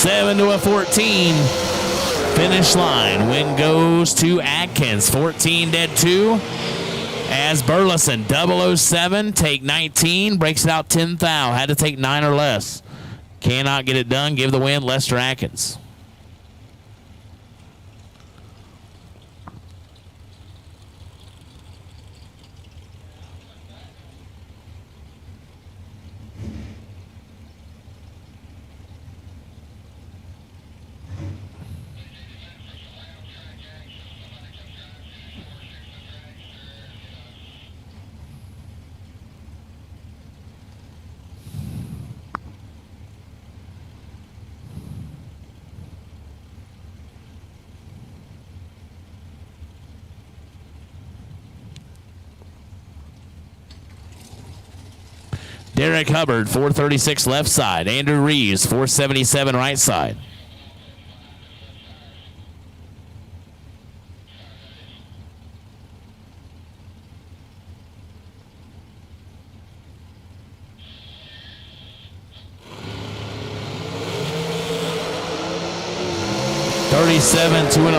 7-14 finish line. Win goes to Atkins. 14 dead 2. As Burleson, 007, take 19, breaks it out 10 thou. Had to take 9 or less. Cannot get it done. Give the win, Lester Atkins. Derek Hubbard, 436 left side. Andrew Reeves, 477 right side. $37 to an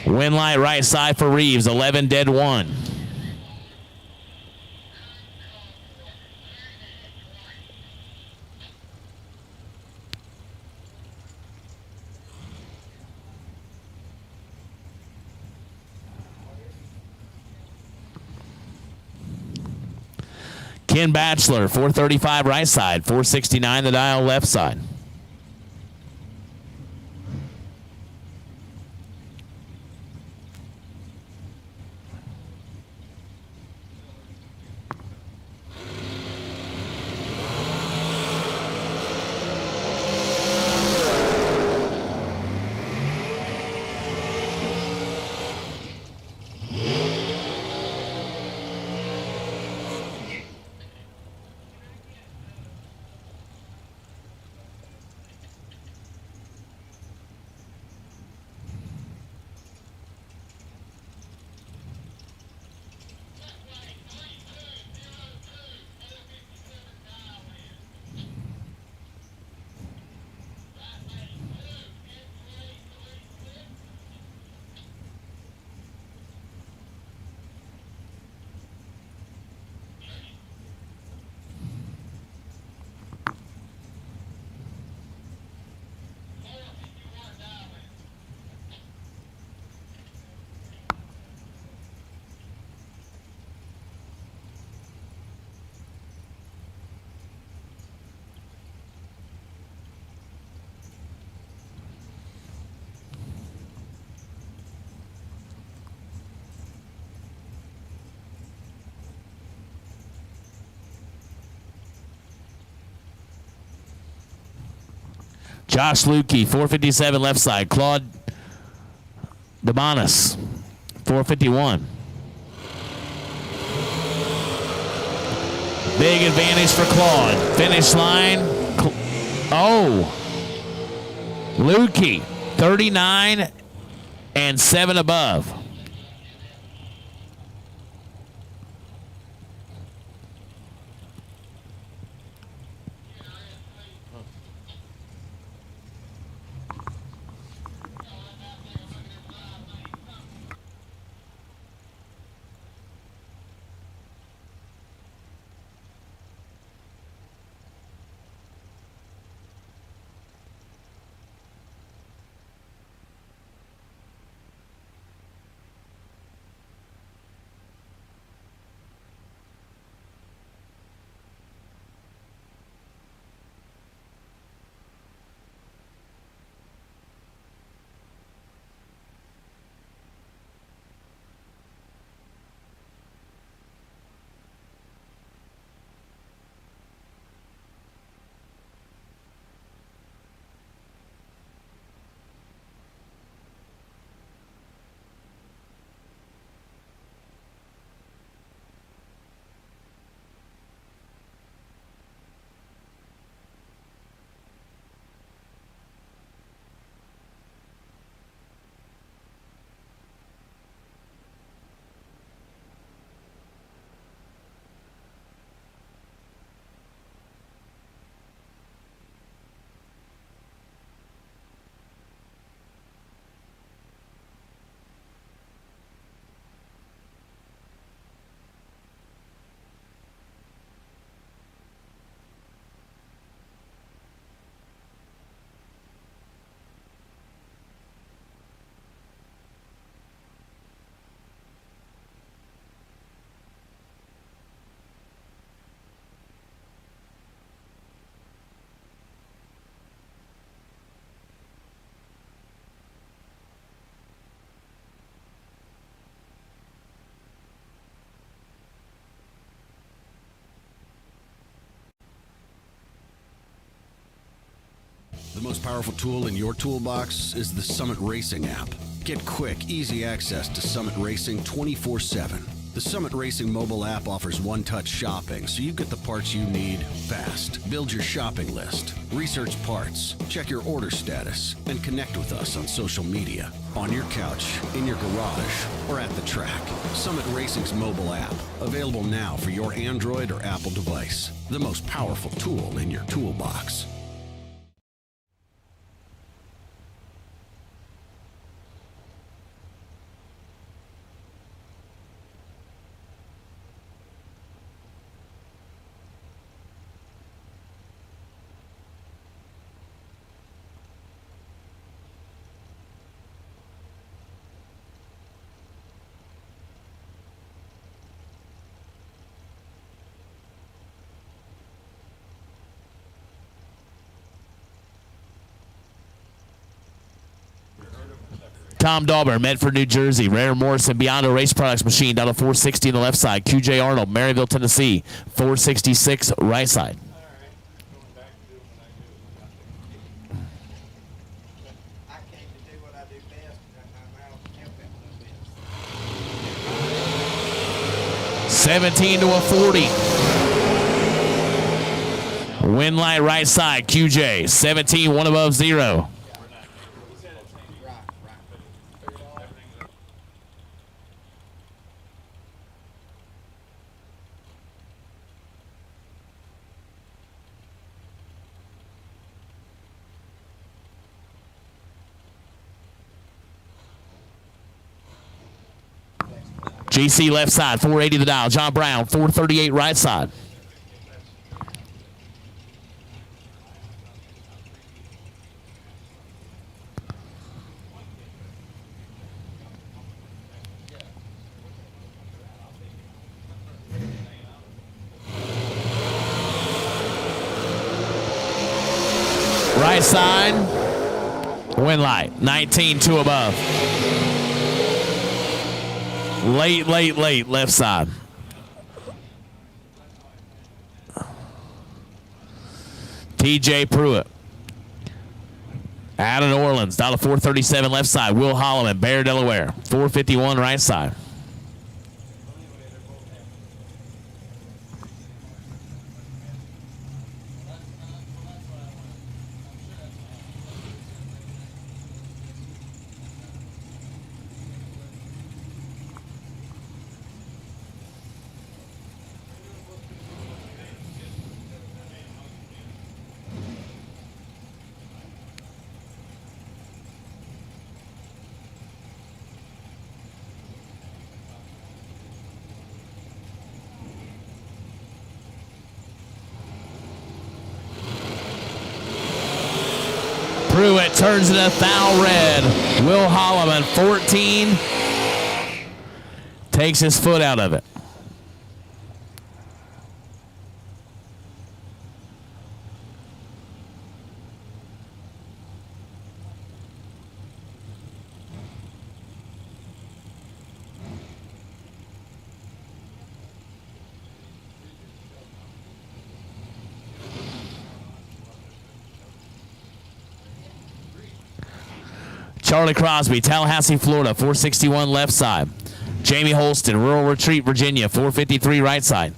11. Win light right side for Reeves, 11 dead 1. Ken Batchelor, 435 right side, 469 the dial left side. Josh Lukey, 457 left side. Claude Debonis, 451. Big advantage for Claude. Finish line. Lukey, 39 and 7 above. most powerful tool in your toolbox is the Summit Racing app. Get quick, easy access to Summit Racing 24/7. The Summit Racing mobile app offers one-touch shopping, so you get the parts you need fast. Build your shopping list, research parts, check your order status, and connect with us on social media. On your couch, in your garage, or at the track. Summit Racing's mobile app, available now for your Android or Apple device. The most powerful tool in your toolbox. Tom Dauber, Medford, New Jersey. Rare Morrison, Biondo Race Products Machine, down to 460 on the left side. QJ Arnold, Maryville, Tennessee, 466 right side. $17 to a 40. Win light right side, QJ. 17, one above zero. GC left side, 480 the dial. John Brown, 438 right side. Right side, win light, 19, 2 above. Late, left side. TJ Pruitt. Out of New Orleans, down to 437 left side. Will Holloman, Bear, Delaware. 451 right side. Pruitt turns it a thou red. Will Holloman, 14, takes his foot out of it. Charlie Crosby, Tallahassee, Florida, 461 left side. Jamie Holston, Rural Retreat, Virginia, 453 right side.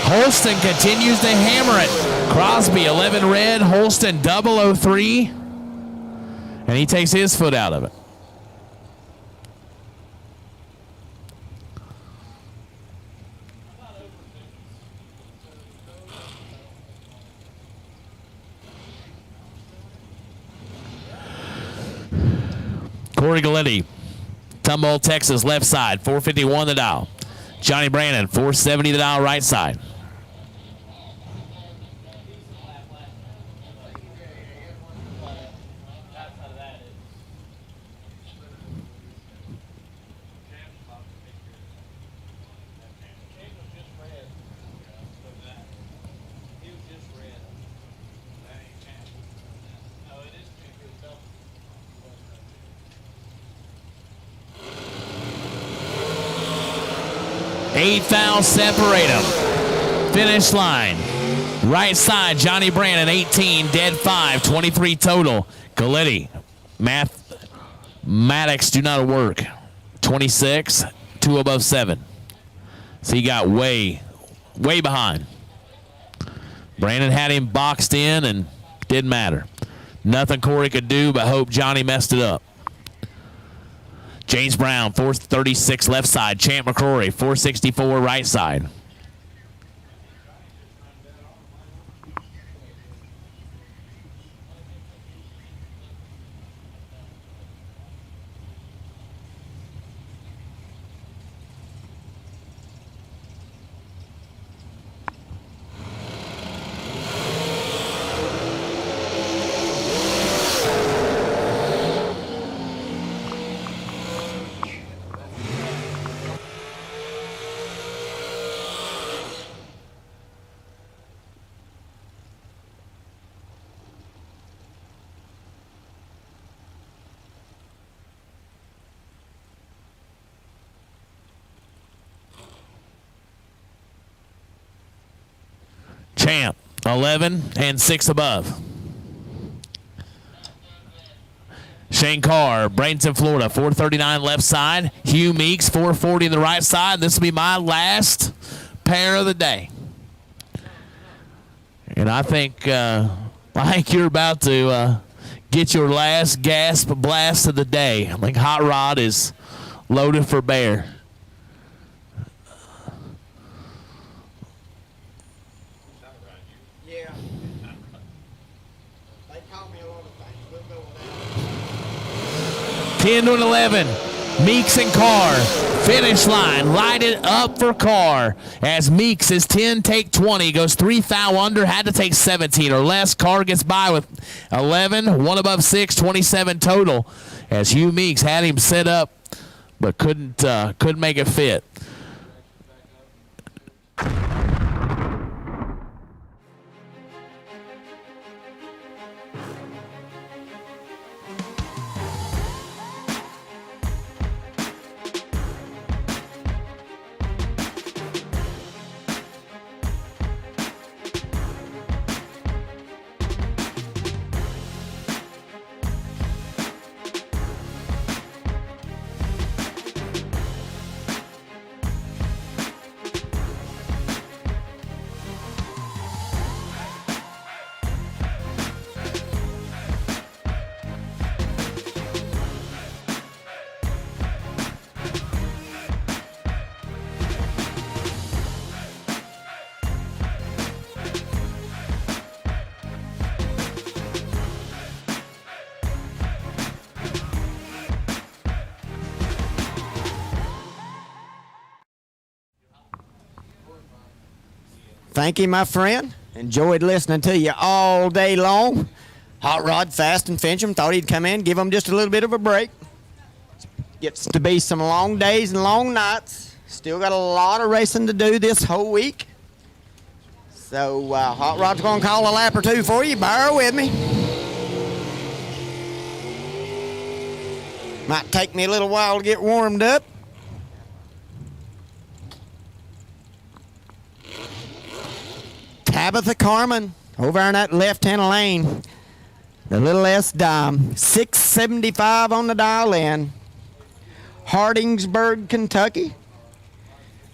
Holston continues to hammer it. Crosby, 11 red. Holston, 003. And he takes his foot out of it. Corey Galletti, Tumble, Texas, left side, 451 the dial. Johnny Brandon, 470 the dial, right side. 8 thou separate them. Finish line. Right side, Johnny Brandon, 18, dead 5, 23 total. Galetti, mathematics do not work. 26, 2 above 7. So he got way behind. Brandon had him boxed in and didn't matter. Nothing Corey could do but hope Johnny messed it up. James Brown, 436 left side. Champ McCrory, 464 right side. Champ, 11 and 6 above. Shane Carr, Bradenton, Florida, 439 left side. Hugh Meeks, 440 the right side. This will be my last pair of the day. And I think you're about to get your last gasp blast of the day. I think Hot Rod is loaded for bear. Yeah. They call me a lot of things. We'll go with that. 10 to 11. Meeks and Carr. Finish line. Light it up for Carr. As Meeks is 10, take 20. Goes 3 thou under. Had to take 17 or less. Carr gets by with 11. 1 above 6. 27 total. As Hugh Meeks had him set up, but couldn't make it fit. Thank you, my friend. Enjoyed listening to you all day long. Hot Rod, Fast, and Fincham thought he'd come in, give them just a little bit of a break. Gets to be some long days and long nights. Still got a lot of racing to do this whole week. So Hot Rod's going to call a lap or two for you. Bear with me. Might take me a little while to get warmed up. Tabitha Carmen over in that left-hand lane. The little S dime. 675 on the dial in. Hardingsburg, Kentucky.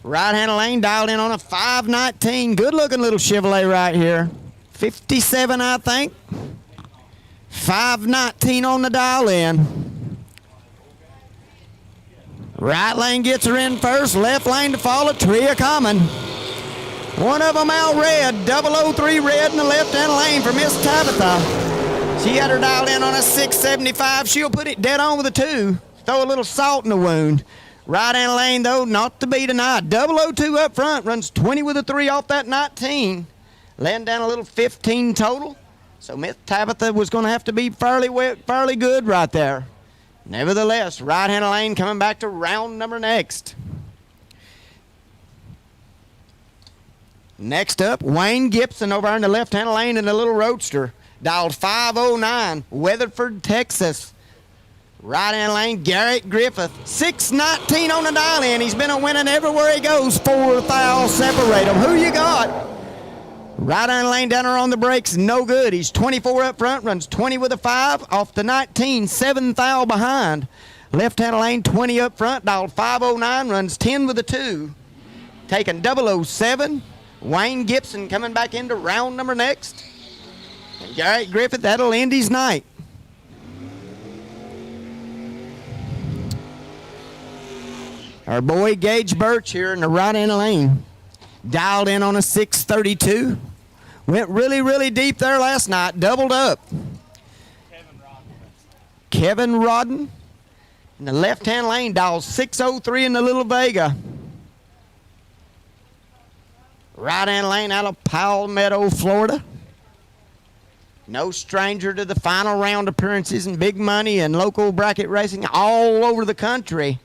Right-hand lane dialed in on a 519. Good-looking little Chevrolet right here. 57, I think. 519 on the dial in. Right lane gets her in first. Left lane to follow. Tria coming. One of them out red, 003 red in the left-hand lane for Miss Tabitha. She had her dialed in on a 675. She'll put it dead on with a 2. Throw a little salt in the wound. Right-hand lane, though, not to be denied. 002 up front, runs 20 with a 3 off that 19. Laying down a little 15 total. So Miss Tabitha was going to have to be fairly good right there. Nevertheless, right-hand lane coming back to round number next. Next up, Wayne Gibson over in the left-hand lane in the little roadster. Dialed 509, Weatherford, Texas. Right-hand lane, Garrett Griffith. 6:19 on the dial-in. He's been a winning everywhere he goes. 4th thou separate him. Who you got? Right-hand lane down there on the brakes, no good. He's 24 up front, runs 20 with a 5. Off the 19, 7 thou behind. Left-hand lane, 20 up front, dialed 509, runs 10 with a 2. Taking 007. Wayne Gibson coming back into round number next. And Garrett Griffith, that'll end his night. Our boy Gage Birch here in the right-hand lane. Dialed in on a 632. Went really, really deep there last night. Doubled up. Kevin Rodden. In the left-hand lane, dialed 603 in the Little Vega. Right-hand lane out of Palmetto, Florida. No stranger to the final round appearances and big money and local bracket racing all over the country.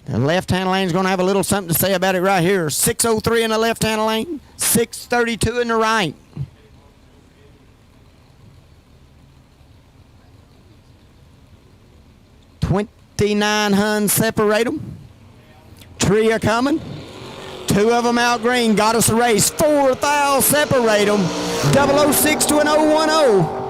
The left-hand lane is going to have a little something to say about it right here. 603 in the left-hand lane, 632 in the right. $29 Huns separate them. Tria coming. 2 of them out green. Got us a race. 4 thou separate them. 006 to an 010.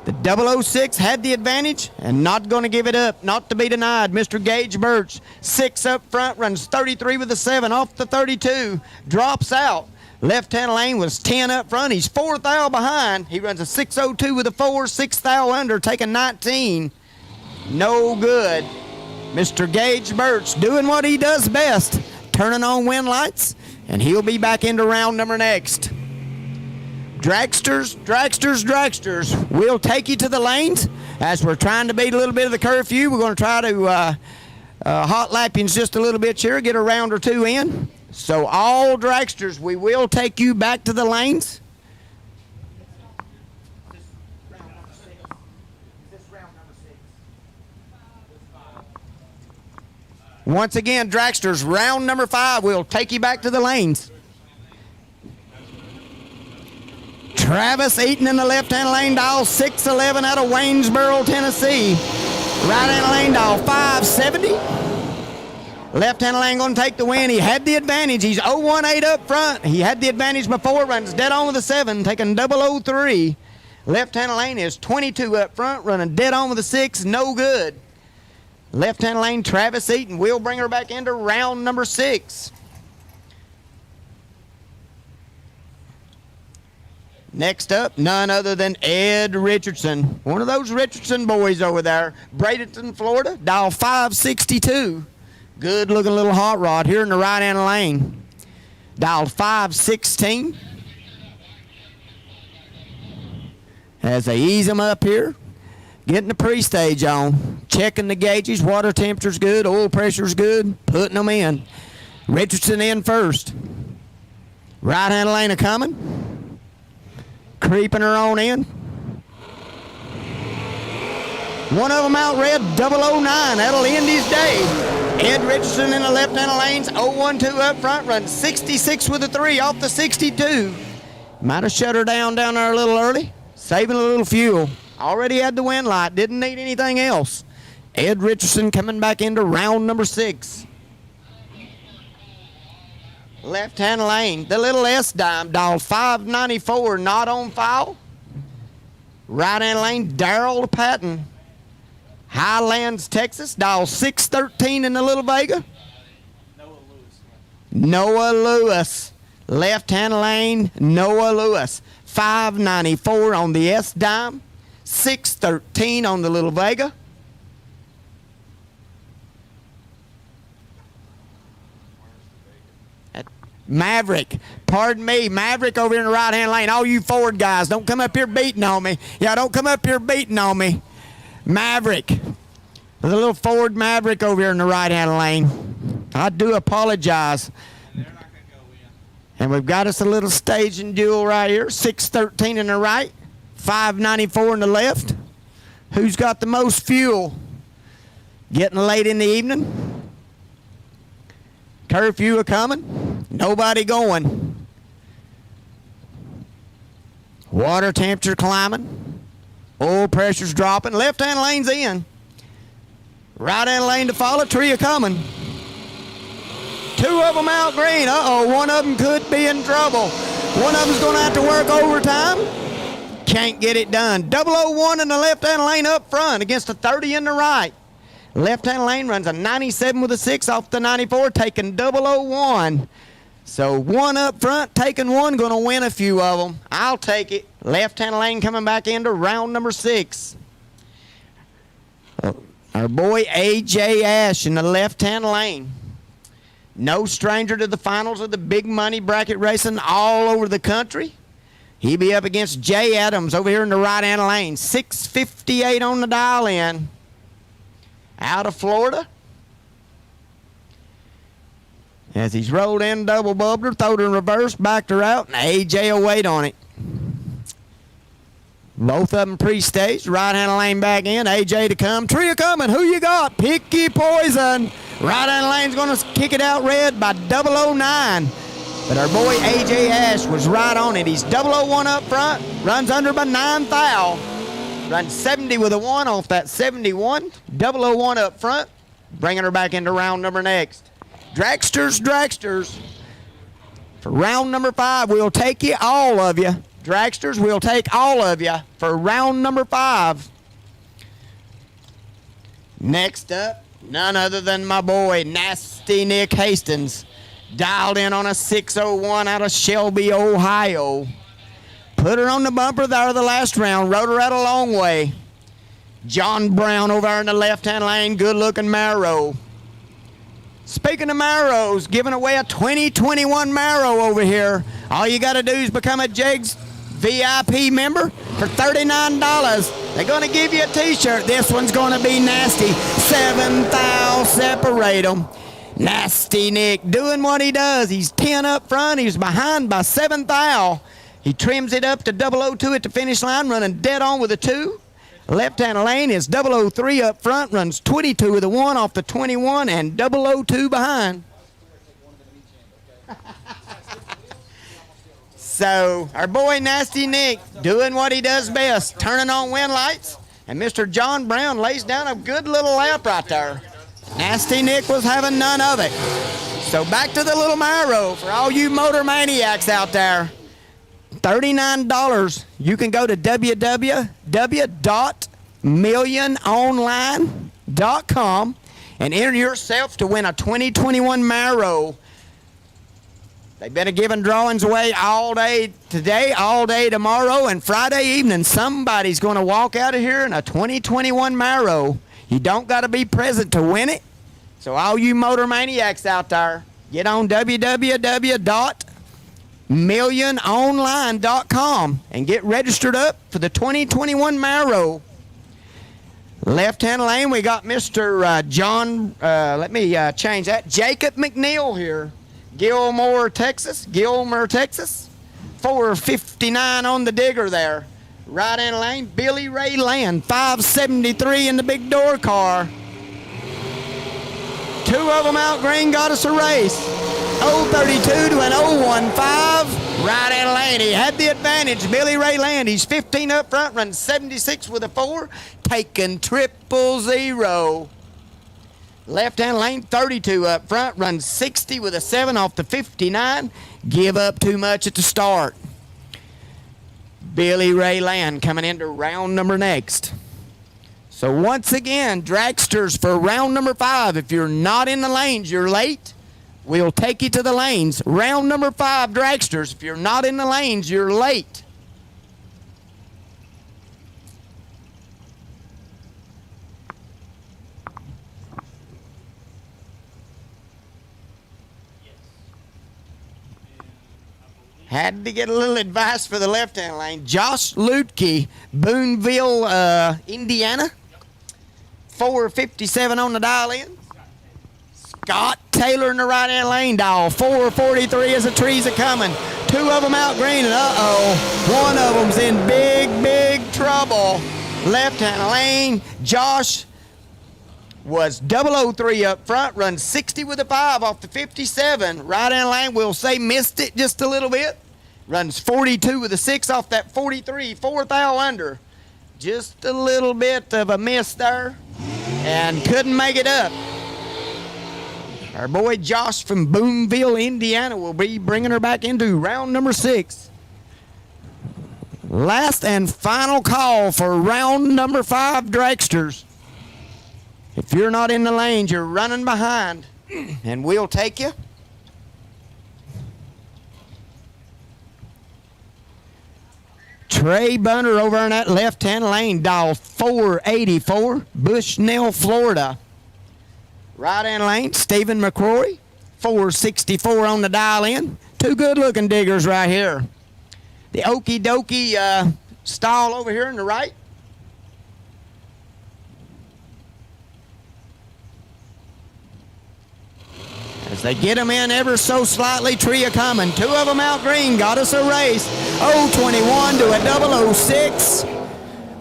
The 006 had the advantage and not going to give it up. Not to be denied. Mr. Gage Birch, 6 up front, runs 33 with a 7 off the 32. Drops out. Left-hand lane was 10 up front. He's 4 thou behind. He runs a 602 with a 4, 6 thou under, taking 19. No good. Mr. Gage Birch doing what he does best, turning on wind lights, and he'll be back into round number next. Dragsters, we'll take you to the lanes as we're trying to beat a little bit of the curfew. We're going to try to hot lap you just a little bit here, get a round or 2 in. So all dragsters, we will take you back to the lanes. Once again, dragsters, round number 5, we'll take you back to the lanes. Travis Eaton in the left-hand lane, dial 611 out of Waynesboro, Tennessee. Right-hand lane, dial 570. Left-hand lane going to take the win. He had the advantage. He's 018 up front. He had the advantage before, runs dead on with a 7, taking 003. Left-hand lane is 22 up front, running dead on with a 6, no good. Left-hand lane, Travis Eaton. We'll bring her back into round number 6. Next up, none other than Ed Richardson. One of those Richardson boys over there. Bradenton, Florida, dial 562. Good-looking little hot rod here in the right-hand lane. Dial 516. As they ease them up here. Getting the pre-stage on, checking the gauges, water temperature's good, oil pressure's good, putting them in. Richardson in first. Right-hand lane a coming. Creeping her on in. One of them out red, 009. That'll end his day. Ed Richardson in the left-hand lanes, 012 up front, runs 66 with a 3 off the 62. Might have shut her down there a little early, saving a little fuel. Already had the wind light, didn't need anything else. Ed Richardson coming back into round number 6. Left-hand lane, the little S-dime, dial 594, not on file. Right-hand lane, Darrell Patton. Highlands, Texas, dial 613 in the Little Vega. Noah Lewis. Left-hand lane, Noah Lewis. 594 on the S-dime. 613 on the Little Vega. Maverick, pardon me, Maverick over in the right-hand lane. All you Ford guys, don't come up here beating on me. Yeah, don't come up here beating on me. Maverick, the little Ford Maverick over here in the right-hand lane. I do apologize. They're not going to go in. And we've got us a little staging duel right here. 613 in the right. 594 in the left. Who's got the most fuel? Getting late in the evening. Curfew a coming. Nobody going. Water temperature climbing. Oil pressure's dropping. Left-hand lane's in. Right-hand lane to follow. Tree coming. Two of them out green. Uh-oh, one of them could be in trouble. One of them's going to have to work overtime. Can't get it done. 001 in the left-hand lane up front against a 30 in the right. Left-hand lane runs a 97 with a 6 off the 94, taking 001. So one up front, taking one, going to win a few of them. I'll take it. Left-hand lane coming back into round number 6. Our boy A.J. Ash in the left-hand lane. No stranger to the finals of the big money bracket racing all over the country. He'll be up against Jay Adams over here in the right-hand lane. 6:58 on the dial in. Out of Florida. As he's rolled in, double bubbler, throwed her in reverse, backed her out, and A.J. will wait on it. Both of them pre-staged. Right-hand lane back in. A.J. to come. Trio coming. Who you got? Picky Poison. Right-hand lane's going to kick it out red by 009. But our boy A.J. Ash was right on it. He's 001 up front. Runs under by 9 thou. Runs 70 with a 1 off that 71. 001 up front. Bringing her back into round number next. Dragsters. For round number 5, we'll take you, all of you. Dragsters, we'll take all of you for round number 5. Next up, none other than my boy, Nasty Nick Hastings. Dialed in on a 601 out of Shelby, Ohio. Put her on the bumper there the last round. Rode her out a long way. John Brown over in the left-hand lane. Good-looking Marrow. Speaking of Marrows, giving away a 2021 Marrow over here. All you got to do is become a Jegs VIP member for $39. They're going to give you a t-shirt. This one's going to be nasty. 7 thou, separate them. Nasty Nick doing what he does. He's 10 up front. He's behind by 7 thou. He trims it up to 002 at the finish line, running dead on with a 2. Left-hand lane is 003 up front, runs 22 with a 1 off the 21, and 002 behind. So our boy Nasty Nick doing what he does best, turning on wind lights, and Mr. John Brown lays down a good little lap right there. Nasty Nick was having none of it. So back to the little Myro for all you motor maniacs out there. $39. You can go to www.milliononline.com and enter yourself to win a 2021 Marrow. They've been giving drawings away all day today, all day tomorrow, and Friday evening. Somebody's going to walk out of here in a 2021 Marrow. You don't got to be present to win it. So all you motor maniacs out there, get on www.milliononline.com and get registered up for the 2021 Marrow. Left-hand lane, we got Mr. Jacob McNeil here. Gilmer, Texas. 459 on the digger there. Right-hand lane, Billy Ray Land. 573 in the big door car. 2 of them out green got us a race. 032 to an 015. Right-hand lane, he had the advantage. Billy Ray Land, he's 15 up front, runs 76 with a 4, taking 000. Left-hand lane, 32 up front, runs 60 with a 7 off the 59. Give up too much at the start. Billy Ray Land coming into round number next. So once again, dragsters for round number 5. If you're not in the lanes, you're late. We'll take you to the lanes. Round number 5, dragsters. If you're not in the lanes, you're late. Had to get a little advice for the left-hand lane. Josh Lutke, Boonville, Indiana. 457 on the dial in. Scott Taylor in the right-hand lane dial. 443 as the trees are coming. 2 of them out green, and one of them's in big trouble. Left-hand lane, Josh was 003 up front, runs 60 with a 5 off the 57. Right-hand lane, we'll say missed it just a little bit. Runs 42 with a 6 off that 43, 4 thou under. Just a little bit of a miss there and couldn't make it up. Our boy Josh from Boonville, Indiana will be bringing her back into round number 6. Last and final call for round number 5 dragsters. If you're not in the lanes, you're running behind, and we'll take you. Trey Bunner over in that left-hand lane, dial 484, Bushnell, Florida. Right-hand lane, Stephen McCrory, 464 on the dial-in. Two good-looking diggers right here. The Okie Dokie stall over here on the right. As they get them in ever so slightly, Tria coming. Two of them out green, got us a race. 021 to a 006.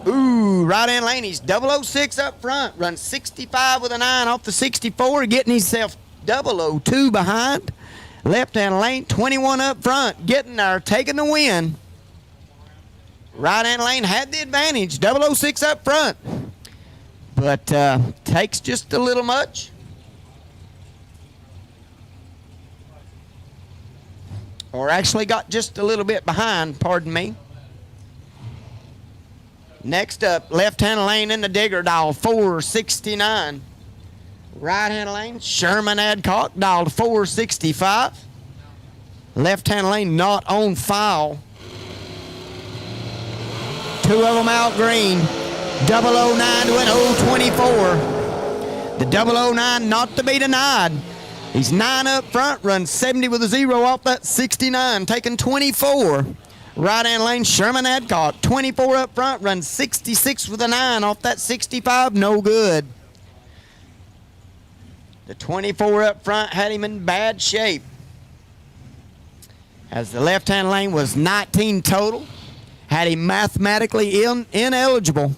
Ooh, right-hand lane, he's 006 up front. Runs 65 with a 9 off the 64, getting himself 002 behind. Left-hand lane, 21 up front, getting there, taking the win. Right-hand lane had the advantage, 006 up front. But takes just a little much. Or actually got just a little bit behind, pardon me. Next up, left-hand lane in the digger, dial 469. Right-hand lane, Sherman Adcock, dialed 465. Left-hand lane, not on file. Two of them out green. 009 to an 024. The 009 not to be denied. He's 9 up front, runs 70 with a 0 off that 69, taking 24. Right-hand lane, Sherman Adcock, 24 up front, runs 66 with a 9 off that 65, no good. The 24 up front had him in bad shape. As the left-hand lane was 19 total, had him mathematically ineligible.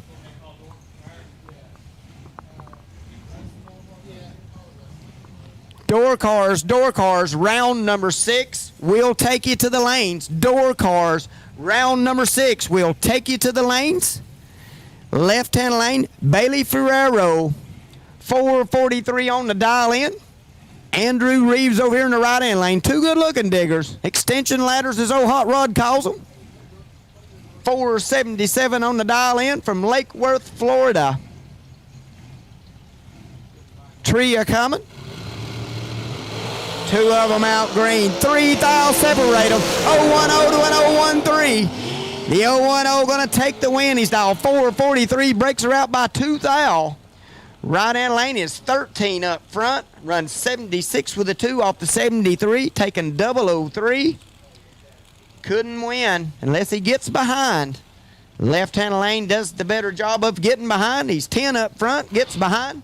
Door cars, round number 6. We'll take you to the lanes. Door cars, round number 6. We'll take you to the lanes. Left-hand lane, Bailey Ferrero, 443 on the dial-in. Andrew Reeves over here in the right-hand lane. Two good-looking diggers. Extension ladders, as old Hot Rod calls them. 477 on the dial-in from Lake Worth, Florida. Tria coming. Two of them out green. 3 thou separate them. 010 to an 013. The 010 going to take the win. He's dialed 443. Breaks her out by 2 thou. Right-hand lane is 13 up front. Runs 76 with a 2 off the 73. Taking 003. Couldn't win unless he gets behind. Left-hand lane does the better job of getting behind. He's 10 up front. Gets behind.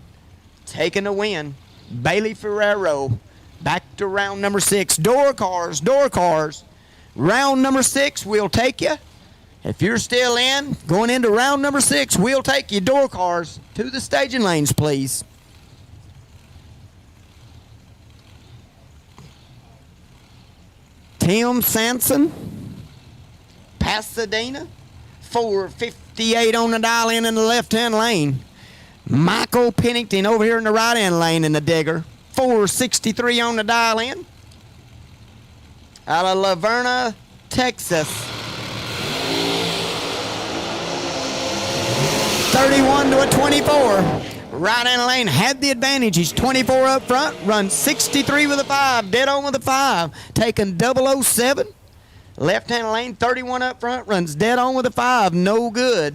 Taking the win. Bailey Ferrero. Back to round number 6. Door cars. Round number 6, we'll take you. If you're still in, going into round number 6, we'll take you door cars to the staging lanes, please. Tim Sanson, Pasadena, 458 on the dial-in the left-hand lane. Michael Pennington over here in the right-hand lane in the digger. 463 on the dial-in. Out of La Verna, Texas. 31 to a 24. Right-hand lane had the advantage. He's 24 up front. Runs 63 with a 5. Dead on with a 5. Taking 007. Left-hand lane, 31 up front. Runs dead on with a 5. No good.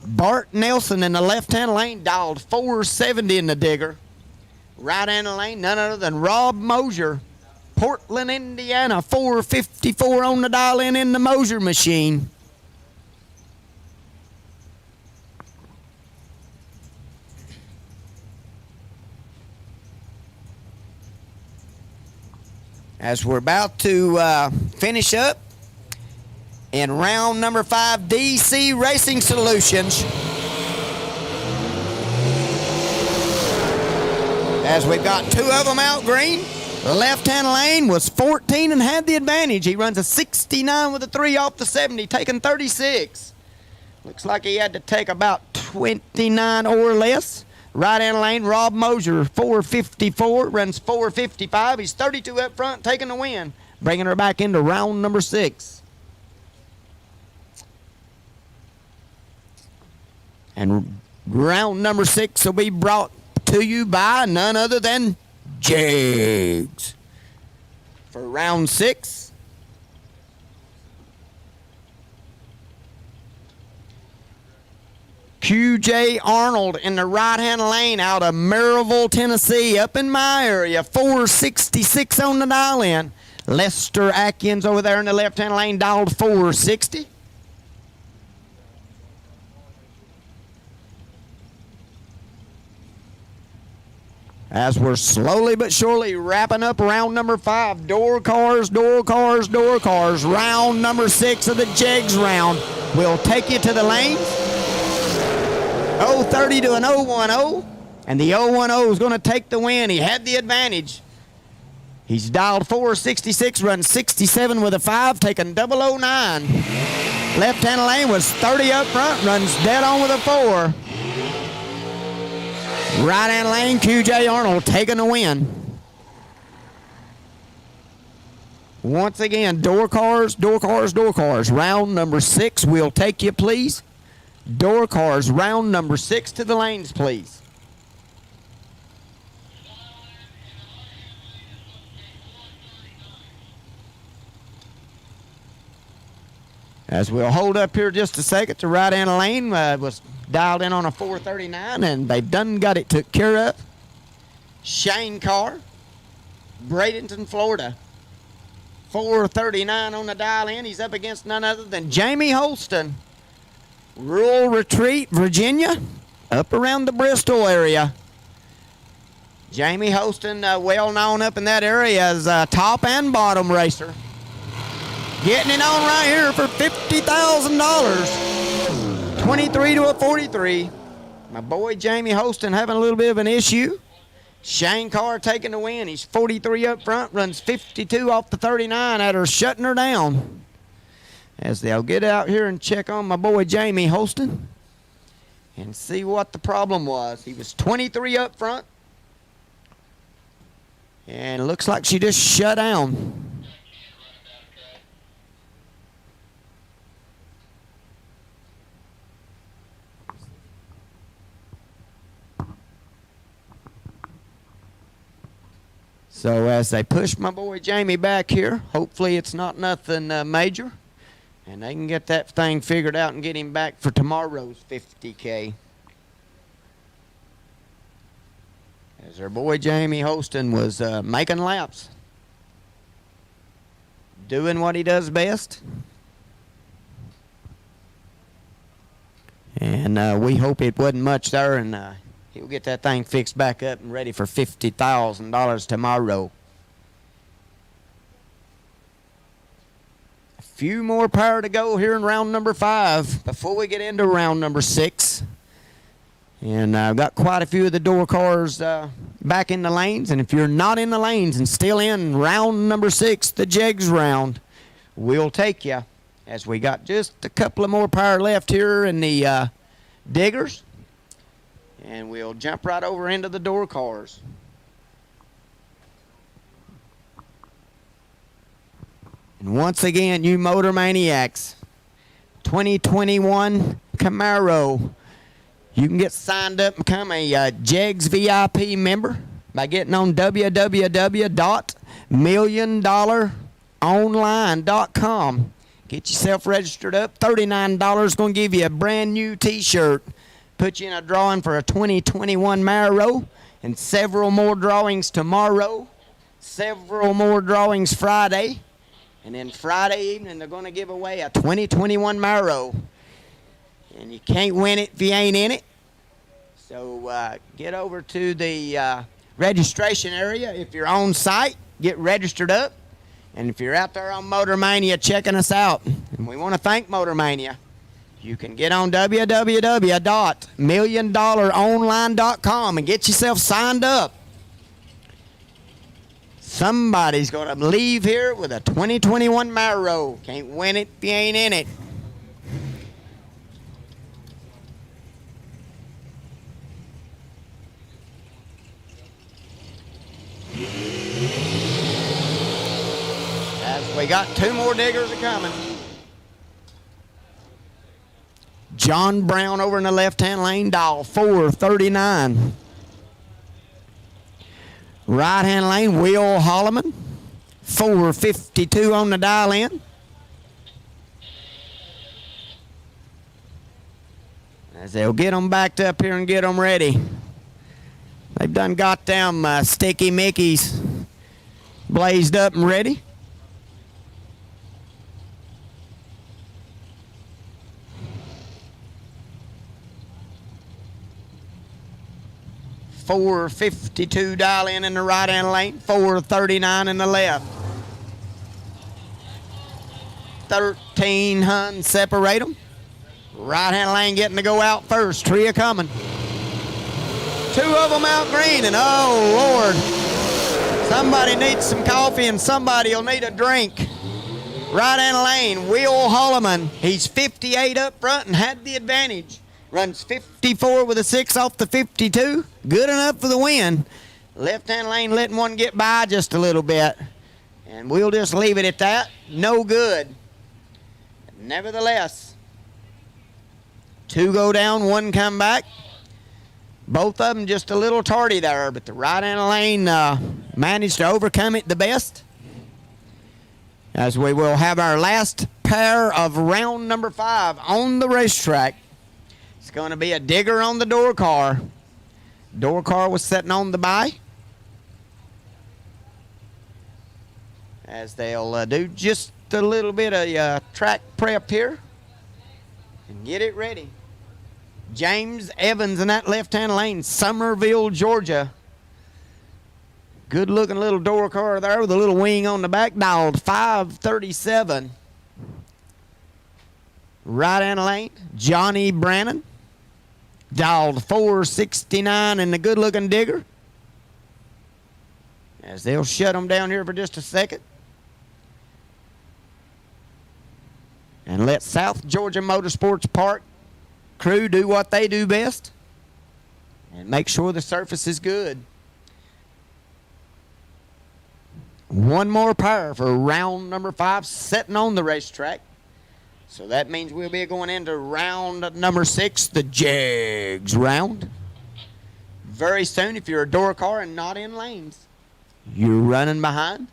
Bart Nelson in the left-hand lane dialed 470 in the digger. Right-hand lane, none other than Rob Mosier. Portland, Indiana, 454 on the dial-in the Mosier machine. As we're about to finish up, in round number 5, DC Racing Solutions. As we've got two of them out green. Left-hand lane was 14 and had the advantage. He runs a 69 with a 3 off the 70, taking 36. Looks like he had to take about 29 or less. Right-hand lane, Rob Mosier, 454, runs 455. He's 32 up front, taking the win, bringing her back into round number 6. And round number 6 will be brought to you by none other than Jags. For round 6, QJ Arnold in the right-hand lane out of Maryville, Tennessee, up in my area, 466 on the dial-in. Lester Atkins over there in the left-hand lane dialed 460. As we're slowly but surely wrapping up round number 5. Door cars, door cars, door cars. Round number 6 of the Jegs round. We'll take you to the lanes. 030 to an 010. And the 010 is going to take the win. He had the advantage. He's dialed 466, runs 67 with a 5, taking 009. Left-hand lane was 30 up front, runs dead on with a 4. Right-hand lane, QJ Arnold taking the win. Once again, door cars, door cars, door cars. Round number 6, we'll take you, please. Door cars, round number 6 to the lanes, please. As we'll hold up here just a second, the right-hand lane was dialed in on a 439, and they've done got it took care of. Shane Carr, Bradenton, Florida. 439 on the dial-in. He's up against none other than Jamie Holston. Rural Retreat, Virginia, up around the Bristol area. Jamie Holston, well known up in that area as a top and bottom racer. Getting it on right here for $50,000. 23 to a 43. My boy Jamie Holston having a little bit of an issue. Shane Carr taking the win. He's 43 up front, runs 52 off the 39 at her, shutting her down. As they'll get out here and check on my boy Jamie Holston and see what the problem was. He was 23 up front, and it looks like she just shut down. So as they push my boy Jamie back here, hopefully it's not nothing major, and they can get that thing figured out and get him back for tomorrow's 50K. As our boy Jamie Holston was making laps, doing what he does best. And we hope it wasn't much there, and he'll get that thing fixed back up and ready for $50,000 tomorrow. A few more power to go here in round number 5 before we get into round number 6. And I've got quite a few of the door cars back in the lanes. And if you're not in the lanes and still in round number 6, the Jegs round, we'll take you. As we got just a couple of more power left here in the diggers. And we'll jump right over into the door cars. And once again, you motor maniacs, 2021 Camaro, you can get signed up and become a Jegs VIP member by getting on www.milliondollaronline.com. Get yourself registered up. $39 going to give you a brand new t-shirt. Put you in a drawing for a 2021 Camaro, and several more drawings tomorrow, several more drawings Friday, and then Friday evening they're going to give away a 2021 Camaro. And you can't win it if you ain't in it. So get over to the registration area. If you're on site, get registered up. And if you're out there on Motor Mania checking us out, and we want to thank Motor Mania, you can get on www.milliondollaronline.com and get yourself signed up. Somebody's going to leave here with a 2021 Marrow. Can't win it if you ain't in it. As we got two more diggers a-coming. John Brown over in the left-hand lane, dial 439. Right-hand lane, Will Holloman, 452 on the dial in. As they'll get them backed up here and get them ready. They've done got them sticky Mickeys blazed up and ready. .452 dial in the right-hand lane, 439 in the left. 13 Hun separate them. Right-hand lane getting to go out first. Three are coming. Two of them out green, and oh, Lord. Somebody needs some coffee, and somebody will need a drink. Right-hand lane, Will Holloman. He's 58 up front and had the advantage. Runs 54 with a 6 off the 52. Good enough for the win. Left-hand lane letting one get by just a little bit. And we'll just leave it at that. No good. Nevertheless, two go down, one come back. Both of them just a little tardy there, but the right-hand lane managed to overcome it the best. As we will have our last pair of round number 5 on the racetrack. It's going to be a digger on the door car. Door car was sitting on the bye. As they'll do just a little bit of track prep here and get it ready. James Evans in that left-hand lane, Summerville, Georgia. Good-looking little door car there with a little wing on the back, dialed 537. Right-hand lane, Johnny Brannon. Dialed 469 in the good-looking digger. As they'll shut them down here for just a second. And let South Georgia Motorsports Park crew do what they do best. And make sure the surface is good. One more pair for round number 5 sitting on the racetrack. So that means we'll be going into round number 6, the Jags round. Very soon, if you're a door car and not in lanes, you're running behind.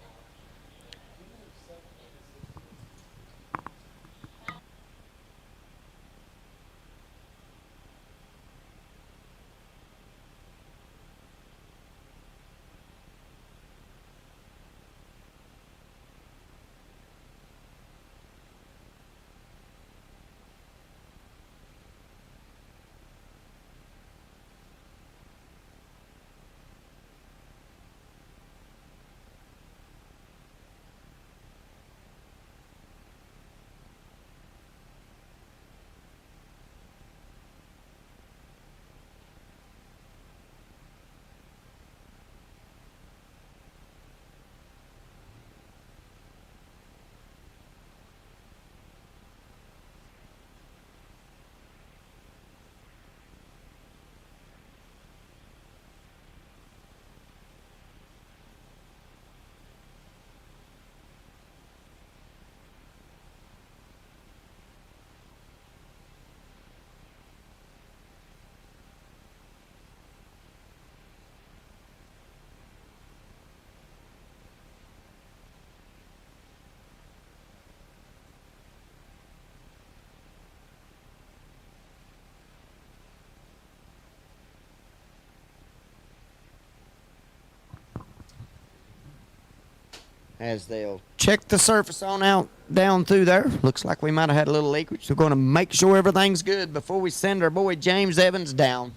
As they'll check the surface on out down through there. Looks like we might have had a little leakage. We're going to make sure everything's good before we send our boy James Evans down.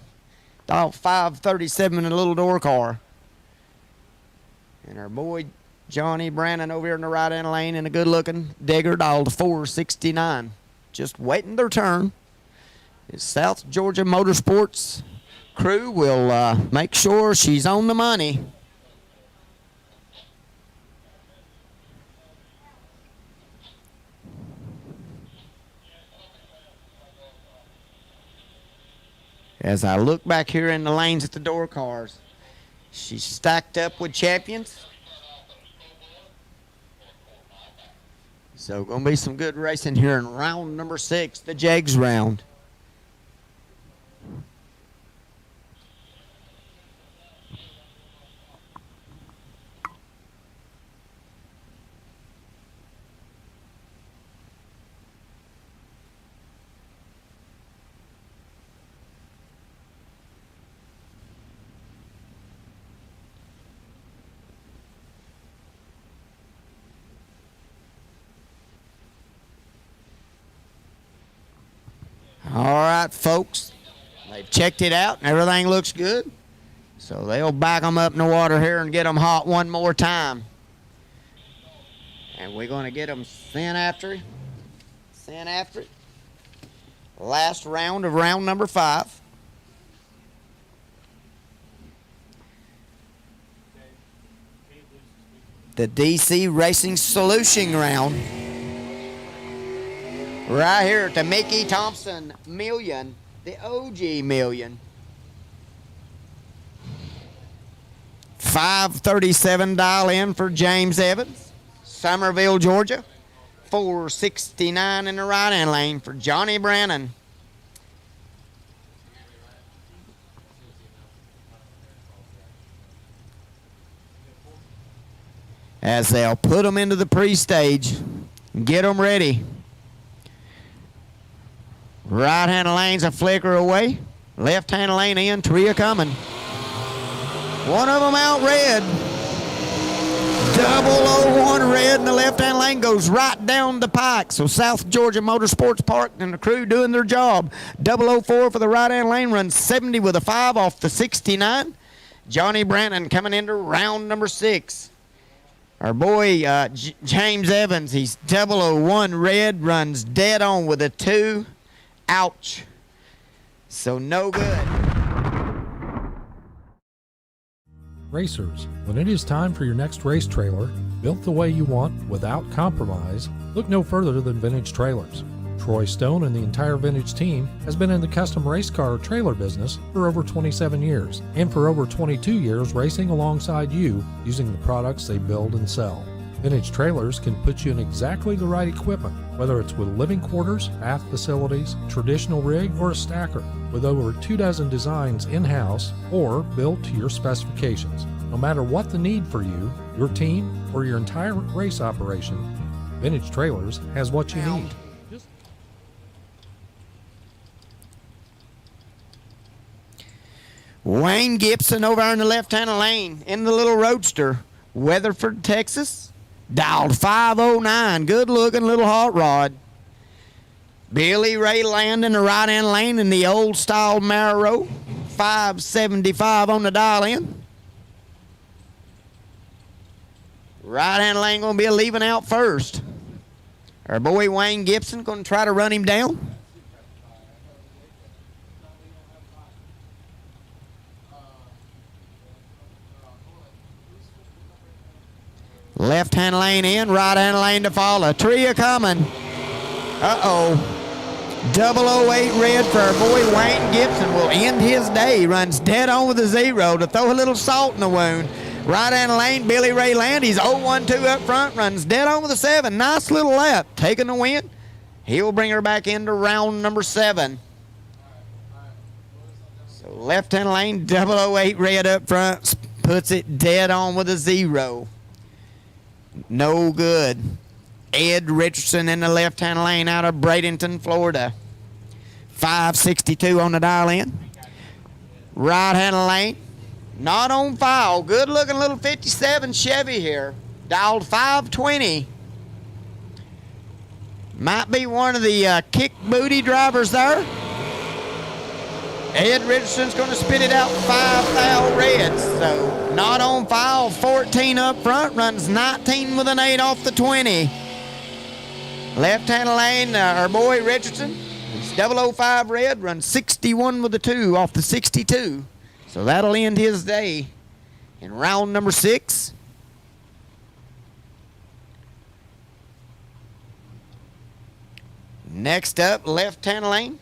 Dial 537 in a little door car. And our boy Johnny Brannon over here in the right-hand lane in a good-looking digger, dialed 469. Just waiting their turn. His South Georgia Motorsports crew will make sure she's on the money. As I look back here in the lanes at the door cars, she's stacked up with champions. So going to be some good racing here in round number 6, the Jegs round. All right, folks. They've checked it out and everything looks good. So they'll back them up in the water here and get them hot one more time. And we're going to get them sent after it. Sent after it. Last round of round number 5. The DC Racing Solution round. Right here at the Mickey Thompson Million, the OG Million. $537 dial in for James Evans, Summerville, Georgia. $469 in the right-hand lane for Johnny Brannon. As they'll put them into the pre-stage and get them ready. Right-hand lane's a flicker away. Left-hand lane in, 3 are coming. One of them out red. 001 red in the left-hand lane goes right down the pike. So South Georgia Motorsports Park and the crew doing their job. 004 for the right-hand lane runs 70 with a 5 off the 69. Johnny Brannon coming into round number 6. Our boy James Evans, he's 001 red, runs dead on with a 2. Ouch. So no good. Racers, when it is time for your next race trailer, built the way you want without compromise, look no further than Vintage Trailers. Troy Stone and the entire Vintage team has been in the custom race car trailer business for over 27 years, and for over 22 years racing alongside you using the products they build and sell. Vintage Trailers can put you in exactly the right equipment, whether it's with living quarters, bath facilities, traditional rig, or a stacker, with over 24 designs in-house or built to your specifications. No matter what the need for you, your team, or your entire race operation, Vintage Trailers has what you need. Wayne Gibson over in the left-hand lane in the little roadster, Weatherford, Texas. Dialed 509, good-looking little hot rod. Billy Ray Land in the right-hand lane in the old-style Marrow, 575 on the dial-in. Right-hand lane going to be leaving out first. Our boy Wayne Gibson going to try to run him down. Left-hand lane in, right-hand lane to follow. 3 are coming. Uh-oh. 008 red for our boy Wayne Gibson will end his day. Runs dead on with a 0 to throw a little salt in the wound. Right-hand lane, Billy Ray Land. He's 012 up front. Runs dead on with a 7. Nice little lap. Taking the win. He'll bring her back into round number 7. So left-hand lane, 008 red up front. Puts it dead on with a 0. No good. Ed Richardson in the left-hand lane out of Bradenton, Florida. 562 on the dial-in. Right-hand lane. Not on file. Good-looking little 57 Chevy here. Dialed 520. Might be one of the kick booty drivers there. Ed Richardson's going to spit it out 5,000 reds. So not on file. 14 up front. Runs 19 with an 8 off the 20. Left-hand lane, our boy Richardson. He's 005 red. Runs 61 with a 2 off the 62. So that'll end his day in round number 6. Next up, left-hand lane.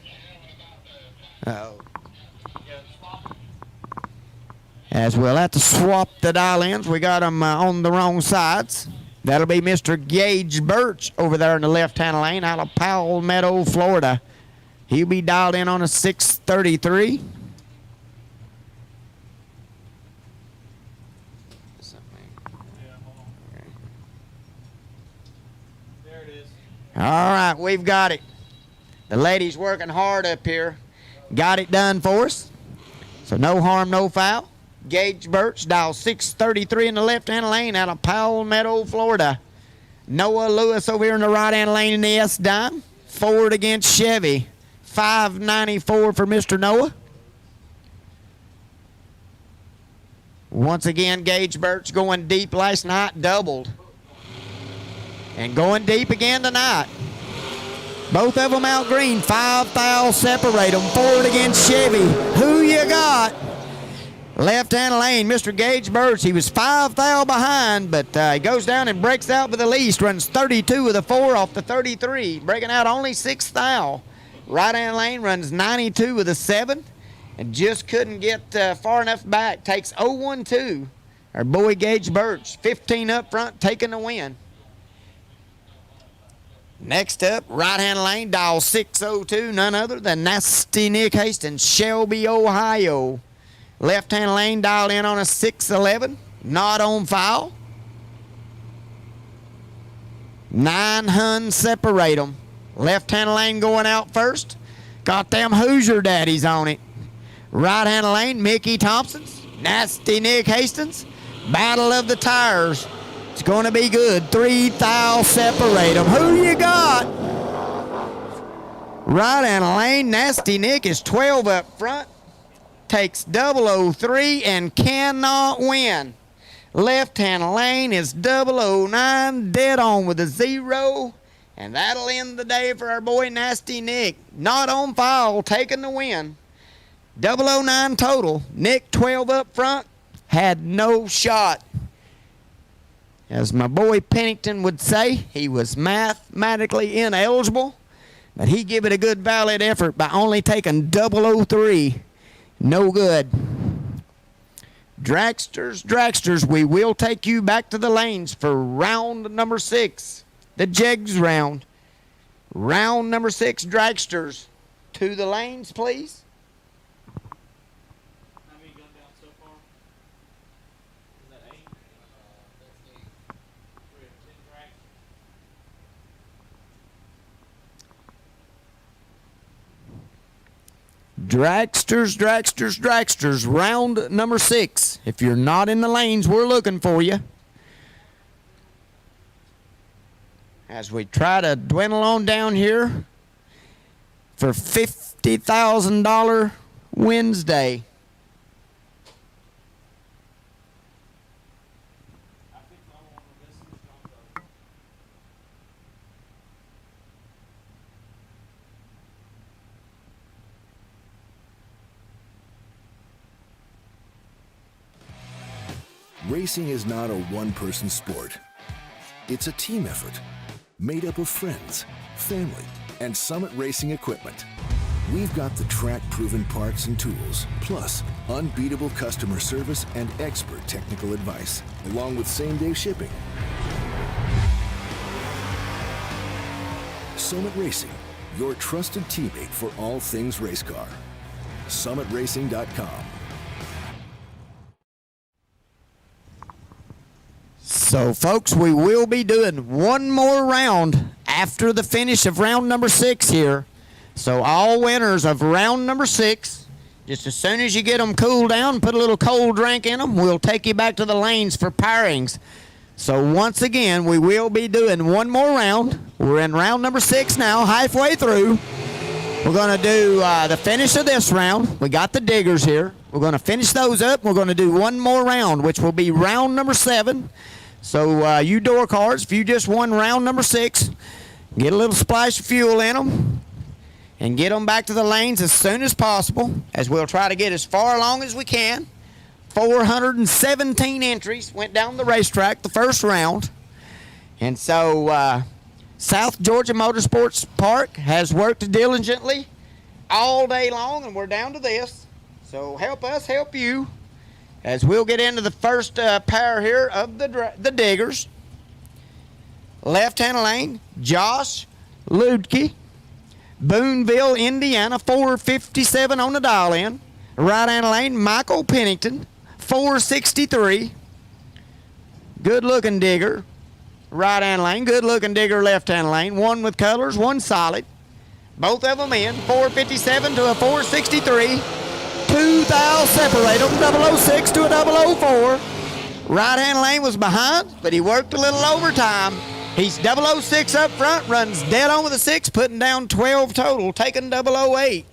Uh-oh. As we'll have to swap the dial ends. We got them on the wrong sides. That'll be Mr. Gage Birch over there in the left-hand lane out of Powell Meadow, Florida. He'll be dialed in on a 633. There it is. All right, we've got it. The lady's working hard up here. Got it done for us. So no harm, no foul. Gage Birch, dial 633 in the left-hand lane out of Powell Meadow, Florida. Noah Lewis over here in the right-hand lane in the S-Dime. Ford against Chevy. 594 for Mr. Noah. Once again, Gage Birch going deep last night, doubled. And going deep again tonight. Both of them out green. 5 thou separate them. Ford against Chevy. Who you got? Left-hand lane, Mr. Gage Birch. He was 5 thou behind, but he goes down and breaks out with the least. Runs 32 with the 4 off the 33. Breaking out only 6 thou. Right-hand lane runs 92 with a 7. And just couldn't get far enough back. Takes 0-1-2. Our boy Gage Birch. 15 up front, taking the win. Next up, right-hand lane, dial 602. None other than Nasty Nick Hastings, Shelby, Ohio. Left-hand lane, dialed in on a 611. Not on foul. 9 Huns separate them. Left-hand lane going out first. Got them Hoosier daddies on it. Right-hand lane, Mickey Thompson's. Nasty Nick Hastings. Battle of the tires. It's going to be good. 3 thou separate them. Who you got? Right-hand lane, Nasty Nick is 12 up front. Takes 003 and cannot win. Left-hand lane is 009, dead on with a 0. And that'll end the day for our boy Nasty Nick. Not on foul, taking the win. 009 total. Nick 12 up front, had no shot. As my boy Pennington would say, he was mathematically ineligible, but he gave it a good valid effort by only taking 003. No good. Dragsters, we will take you back to the lanes for round number 6. The Jegs round. Round number 6, Dragsters. To the lanes, please. How many gone down so far? Is that 8? That's 8. 3 of 10 tracks. Dragsters, round number 6. If you're not in the lanes, we're looking for you. As we try to dwindle on down here for $50,000 Wednesday. I think the only one with this is John Doe. Racing is not a one-person sport. It's a team effort made up of friends, family, and Summit Racing equipment. We've got the track-proven parts and tools, plus unbeatable customer service and expert technical advice, along with same-day shipping. Summit Racing, your trusted teammate for all things race car. SummitRacing.com. So, folks, we will be doing one more round after the finish of round number 6 here. So, all winners of round number 6, just as soon as you get them cooled down, put a little cold drink in them, we'll take you back to the lanes for pairings. So, once again, we will be doing one more round. We're in round number 6 now, halfway through. We're going to do the finish of this round. We got the diggers here. We're going to finish those up. We're going to do one more round, which will be round number 7. So you door cards, if you just won round number 6, get a little splash of fuel in them and get them back to the lanes as soon as possible, as we'll try to get as far along as we can. 417 entries went down the racetrack the first round. And so South Georgia Motorsports Park has worked diligently all day long, and we're down to this. So help us help you as we'll get into the first pair here of the diggers. Left-hand lane, Josh Ludke, Boonville, Indiana, 457 on the dial in. Right-hand lane, Michael Pennington, 463. Good-looking digger. Right-hand lane, good-looking digger, left-hand lane. One with colors, one solid. Both of them in, 457 to a 463. 2 thou separate them, 006 to a 004. Right-hand lane was behind, but he worked a little overtime. He's 006 up front, runs dead on with a 6, putting down 12 total, taking 008.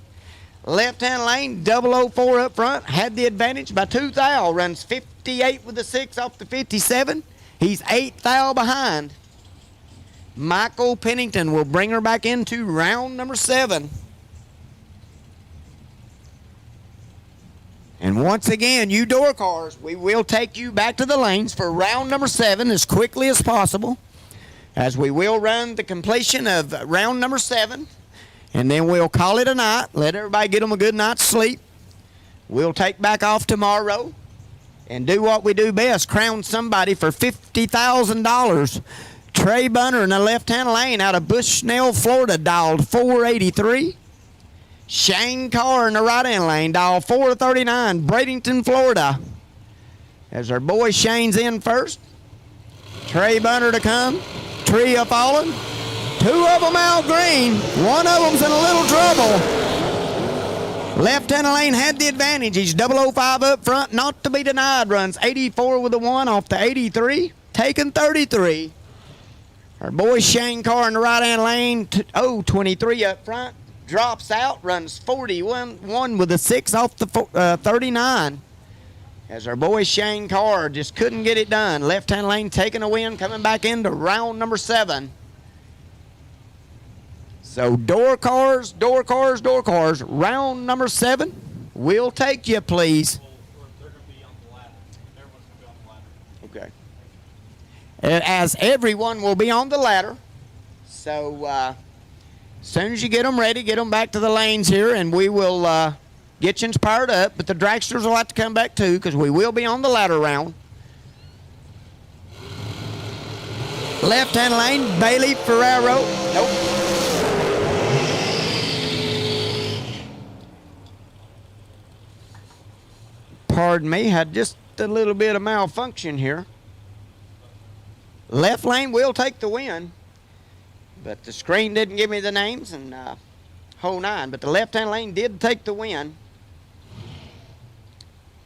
Left-hand lane, 004 up front, had the advantage by 2 thou, runs 58 with a 6 off the 57. He's 8 thou behind. Michael Pennington will bring her back into round number 7. And once again, you door cars, we will take you back to the lanes for round number 7 as quickly as possible, as we will run the completion of round number 7, and then we'll call it a night, let everybody get them a good night's sleep. We'll take back off tomorrow and do what we do best, crown somebody for $50,000. Trey Bunner in the left-hand lane out of Bushnell, Florida, dialed 483. Shane Carr in the right-hand lane, dial 439, Bradenton, Florida. As our boy Shane's in first. Trey Bunner to come. Tree a falling. 2 of them out green. 1 of them's in a little trouble. Left-hand lane had the advantage. He's 005 up front, not to be denied. Runs 84 with a 1 off the 83, taking 33. Our boy Shane Carr in the right-hand lane, 23 up front. Drops out, runs 41 with a 6 off the 39. As our boy Shane Carr just couldn't get it done. Left-hand lane taking a win, coming back into round number 7. So door cars, round number 7. We'll take you, please. They're going to be on the ladder. Everyone's going to be on the ladder. Okay. As everyone will be on the ladder. So, as soon as you get them ready, get them back to the lanes here, and we will get you fired up. But the dragsters will have to come back too, because we will be on the ladder round. Left-hand lane, Bailey Ferraro. Nope. Pardon me, had just a little bit of malfunction here. Left lane will take the win. But the screen didn't give me the names and whole 9. But the left-hand lane did take the win.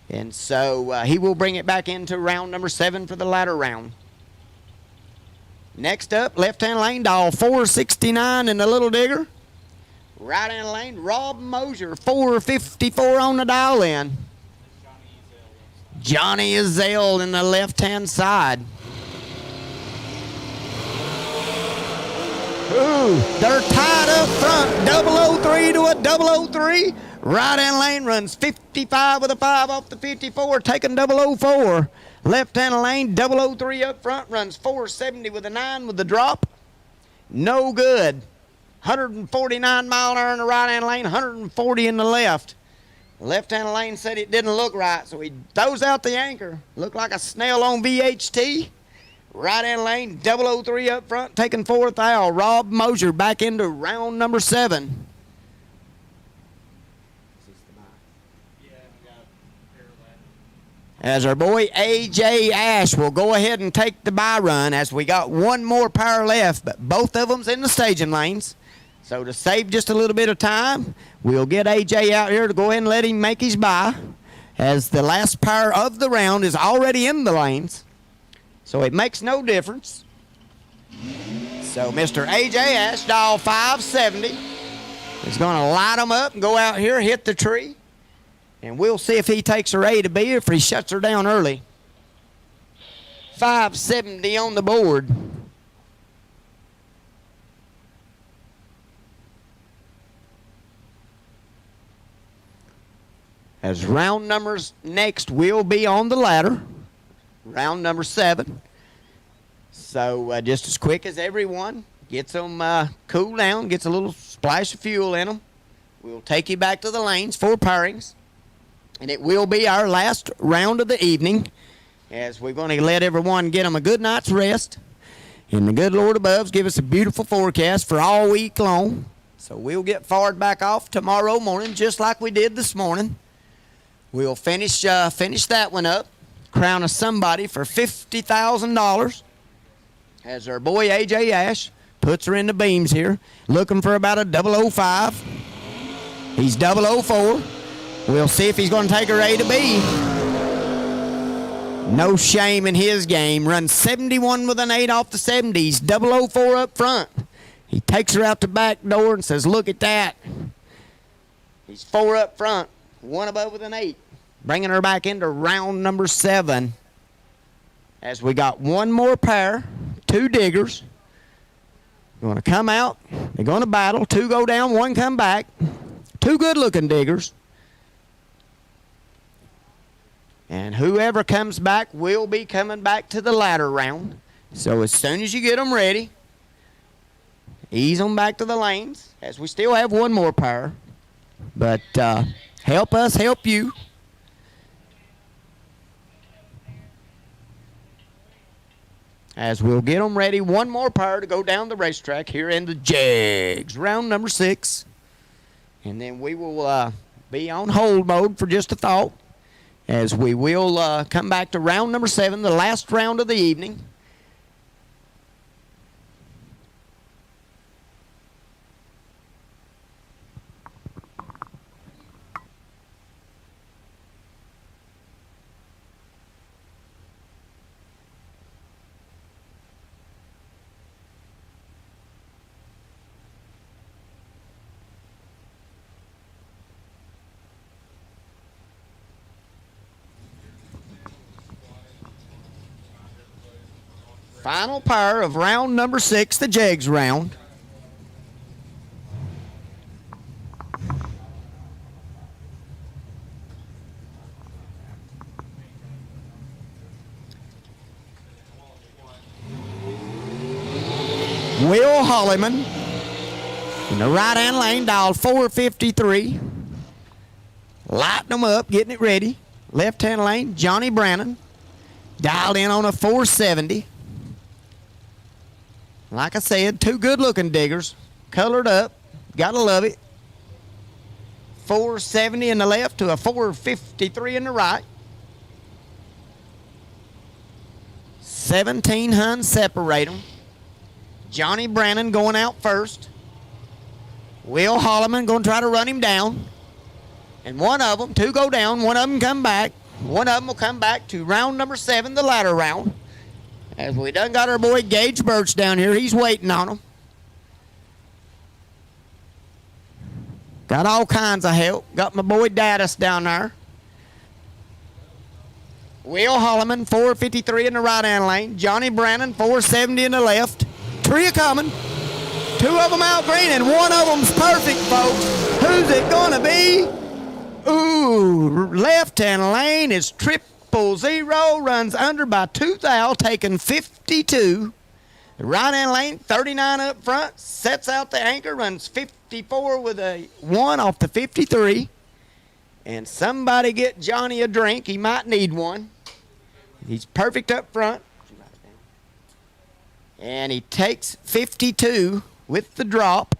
And so he will bring it back into round number 7 for the ladder round. Next up, left-hand lane, dial 469 in the Little Digger. Right-hand lane, Rob Mosier, 454 on the dial in. Johnny Azell in the left-hand side. Ooh, they're tied up front, 003 to a 003. Right-hand lane runs 55 with a 5 off the 54, taking 004. Left-hand lane, 003 up front, runs 470 with a 9 with the drop. No good. 149 mile an hour in the right-hand lane, 140 in the left. Left-hand lane said it didn't look right, so he throws out the anchor. Looked like a snail on VHT. Right-hand lane, 003 up front, taking 4th out. Rob Mosier back into round number 7. As our boy A.J. Ash will go ahead and take the bye run, as we got one more pair left, but both of them's in the staging lanes. So to save just a little bit of time, we'll get A.J. out here to go ahead and let him make his bye, as the last pair of the round is already in the lanes. So it makes no difference. So Mr. A.J. Ash, dial 570, is going to light them up and go out here, hit the tree. And we'll see if he takes her A to B or if he shuts her down early. 570 on the board. As round numbers next will be on the ladder. Round number 7. So just as quick as everyone gets them cooled down, gets a little splash of fuel in them, we'll take you back to the lanes for pairings. And it will be our last round of the evening, as we're going to let everyone get them a good night's rest. And the good Lord above give us a beautiful forecast for all week long. So we'll get fired back off tomorrow morning just like we did this morning. We'll finish that one up, crown us somebody for $50,000 as our boy A.J. Ash puts her in the beams here, looking for about a 005. He's 004. We'll see if he's going to take her A to B. No shame in his game. Runs 71 with an 8 off the 70s. 004 up front. He takes her out the back door and says, look at that. He's 4 up front. 1 above with an 8. Bringing her back into round number 7. As we got one more pair. 2 diggers. Going to come out. They're going to battle. 2 go down. 1 come back. 2 good-looking diggers. And whoever comes back will be coming back to the ladder round. So as soon as you get them ready, ease them back to the lanes, as we still have one more pair. But help us help you. As we'll get them ready, one more pair to go down the racetrack here in the Jags, round number 6. And then we will be on hold mode for just a thought, as we will come back to round number 7, the last round of the evening. Final pair of round number 6, the Jags round. Will Holliman in the right-hand lane, dial 453. Lighting them up, getting it ready. Left-hand lane, Johnny Brannon, dialed in on a 470. Like I said, 2 good-looking diggers, colored up. Gotta love it. 470 in the left to a 453 in the right. 17 Huns separate them. Johnny Brannon going out first. Will Holliman going to try to run him down. And one of them, 2 go down, one of them come back. One of them will come back to round number 7, the ladder round. As we done got our boy Gage Birch down here, he's waiting on them. Got all kinds of help. Got my boy Daddis down there. Will Holliman, 453 in the right-hand lane. Johnny Brannon, 470 in the left. 3 are coming. 2 of them out green, and 1 of them's perfect, folks. Who's it gonna be? Ooh, left-hand lane is 000, runs under by 2 thou, taking 52. The right-hand lane, 39 up front, sets out the anchor, runs 54 with a 1 off the 53. And somebody get Johnny a drink. He might need one. He's perfect up front. And he takes 52 with the drop.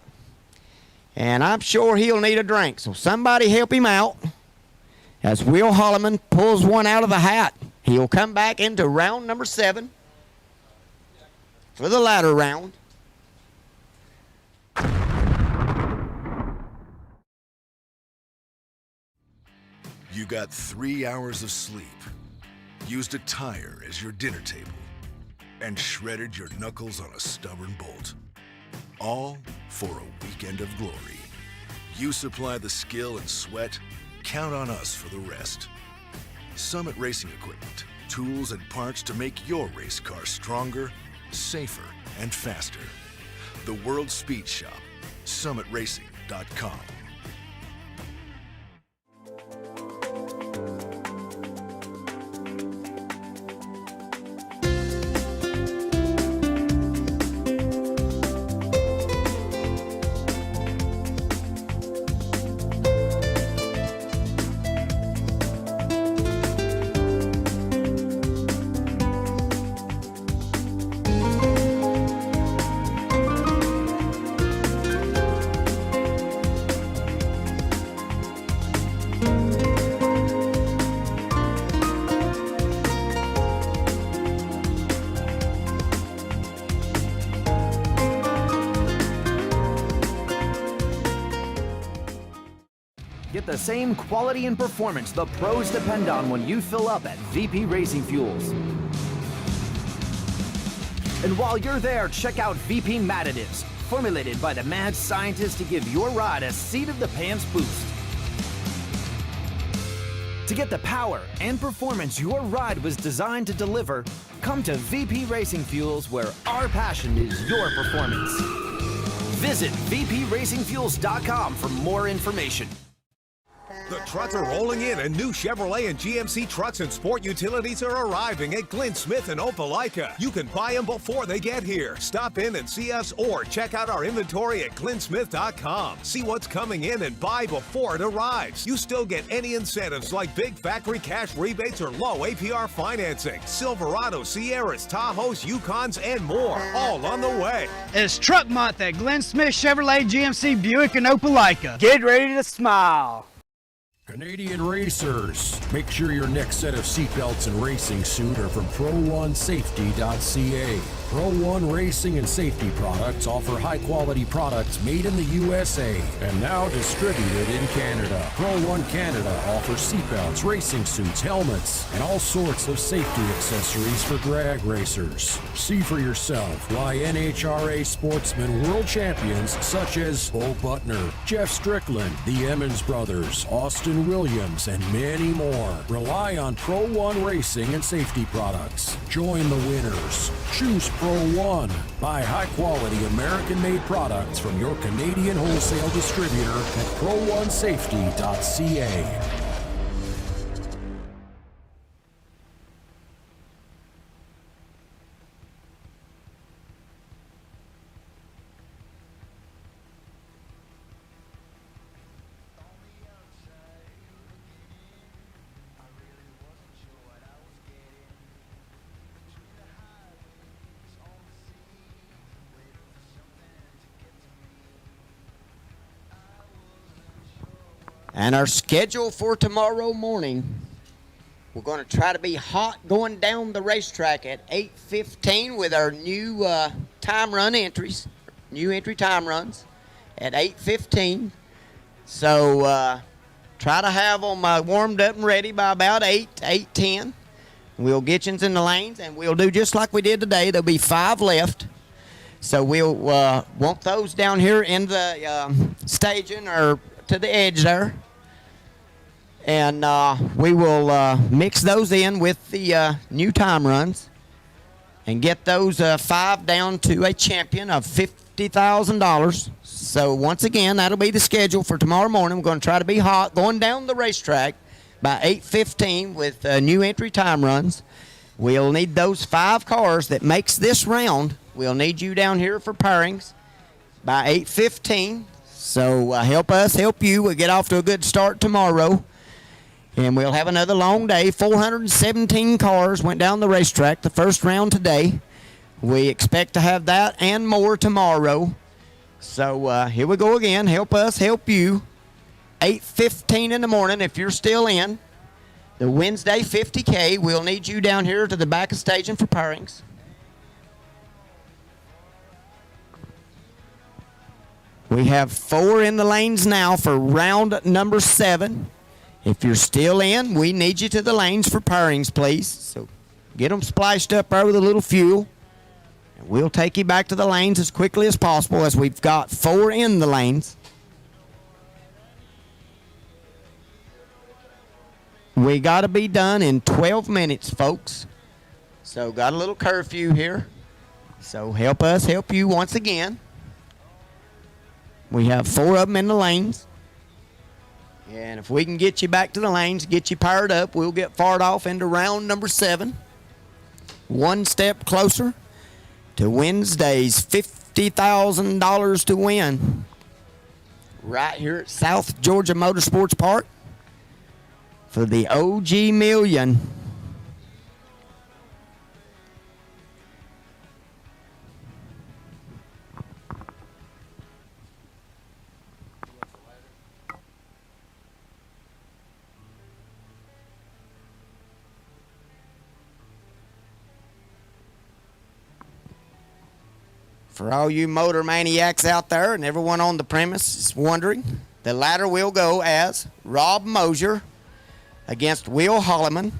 And I'm sure he'll need a drink. So somebody help him out. As Will Holliman pulls one out of the hat. He'll come back into round number 7 for the ladder round. You got 3 hours of sleep, used a tire as your dinner table, and shredded your knuckles on a stubborn bolt. All for a weekend of glory. You supply the skill and sweat, count on us for the rest. Summit Racing Equipment, tools and parts to make your race car stronger, safer, and faster. The World Speed Shop, summitracing.com. same quality and performance the pros depend on when you fill up at VP Racing Fuels. And while you're there, check out VP Mad Additives, formulated by the mad scientists to give your ride a seat-of-the-pants boost. To get the power and performance your ride was designed to deliver, come to VP Racing Fuels, where our passion is your performance. Visit vpracingfuels.com for more information. The trucks are rolling in, and new Chevrolet and GMC trucks and sport utilities are arriving at Glenn Smith and Opelika. You can buy them before they get here. Stop in and see us or check out our inventory at glennsmith.com. See what's coming in and buy before it arrives. You still get any incentives like big factory cash rebates or low APR financing. Silverado, Sierras, Tahoes, Yukons, and more, all on the way. It's Truck Month at Glenn Smith Chevrolet, GMC, Buick, and Opelika. Get ready to smile. Canadian racers, make sure your next set of seatbelts and racing suit are from Pro1Safety.ca. Pro1 Racing and Safety Products offer high-quality products made in the USA and now distributed in Canada. Pro1 Canada offers seatbelts, racing suits, helmets, and all sorts of safety accessories for drag racers. See for yourself why NHRA sportsmen world champions such as Bo Butner, Jeff Strickland, the Emmons brothers, Austin Williams, and many more rely on Pro1 Racing and Safety Products. Join the winners. Choose Pro1. Buy high-quality American-made products from your Canadian wholesale distributor at Pro1Safety.ca. And our schedule for tomorrow morning, we're going to try to be hot going down the racetrack at 8:15 with our new time run entries, new entry time runs at 8:15. So try to have them warmed up and ready by about 8:10. We'll get you in the lanes, and we'll do just like we did today. There'll be 5 left. So we'll want those down here in the staging or to the edge there. And we will mix those in with the new time runs and get those 5 down to a champion of $50,000. So once again, that'll be the schedule for tomorrow morning. We're going to try to be hot going down the racetrack by 8:15 with new entry time runs. We'll need those 5 cars that makes this round. We'll need you down here for pairings by 8:15. So help us, help you. We'll get off to a good start tomorrow. And we'll have another long day. 417 cars went down the racetrack the first round today. We expect to have that and more tomorrow. So here we go again. Help us, help you. 8:15 in the morning if you're still in. The Wednesday 50K, we'll need you down here to the back of staging for pairings. We have 4 in the lanes now for round number 7. If you're still in, we need you to the lanes for pairings, please. So get them splashed up there with a little fuel. And we'll take you back to the lanes as quickly as possible, as we've got 4 in the lanes. We got to be done in 12 minutes, folks. So got a little curfew here. So help us help you once again. We have 4 of them in the lanes. And if we can get you back to the lanes, get you powered up, we'll get fired off into round number 7. One step closer to Wednesday's $50,000 to win. Right here at South Georgia Motorsports Park for the OG Million. For all you motor maniacs out there and everyone on the premise is wondering, The ladder will go as Rob Mosier against Will Holloman.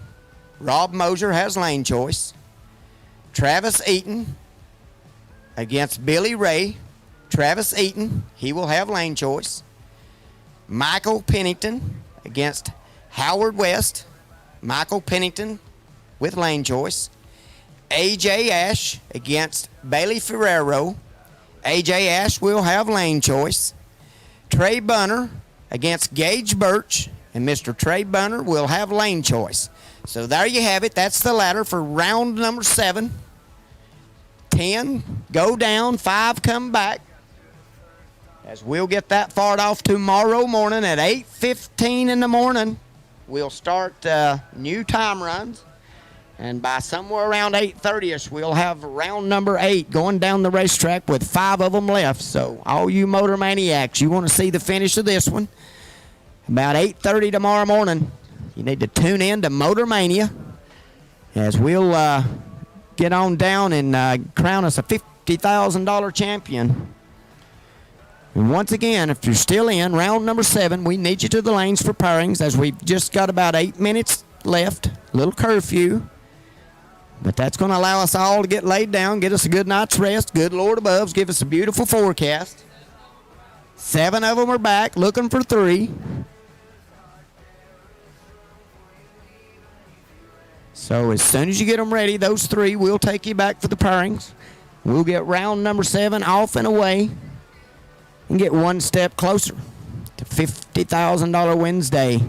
Rob Mosier has lane choice. Travis Eaton against Billy Ray. Travis Eaton, he will have lane choice. Michael Pennington against Howard West. Michael Pennington with lane choice. AJ Ash against Bailey Ferrero. AJ Ash will have lane choice. Trey Bunner against Gage Birch, and Mr. Trey Bunner will have lane choice. So there you have it. That's the ladder for round number 7. 10 go down, 5 come back. As we'll get that fired off tomorrow morning at 8:15 in the morning. We'll start new time runs. And by somewhere around 8:30ish, we'll have round number 8 going down the racetrack with 5 of them left. So all you motor maniacs, you want to see the finish of this one, about 8:30 tomorrow morning, you need to tune in to Motor Mania as we'll get on down and crown us a $50,000 champion. And once again, if you're still in round number 7, we need you to the lanes for pairings as we've just got about 8 minutes left, little curfew. But that's going to allow us all to get laid down, get us a good night's rest, good Lord aboves, give us a beautiful forecast. 7 of them are back, looking for 3. So as soon as you get them ready, those 3, we'll take you back for the pairings. We'll get round number 7 off and away and get one step closer to $50,000 Wednesday.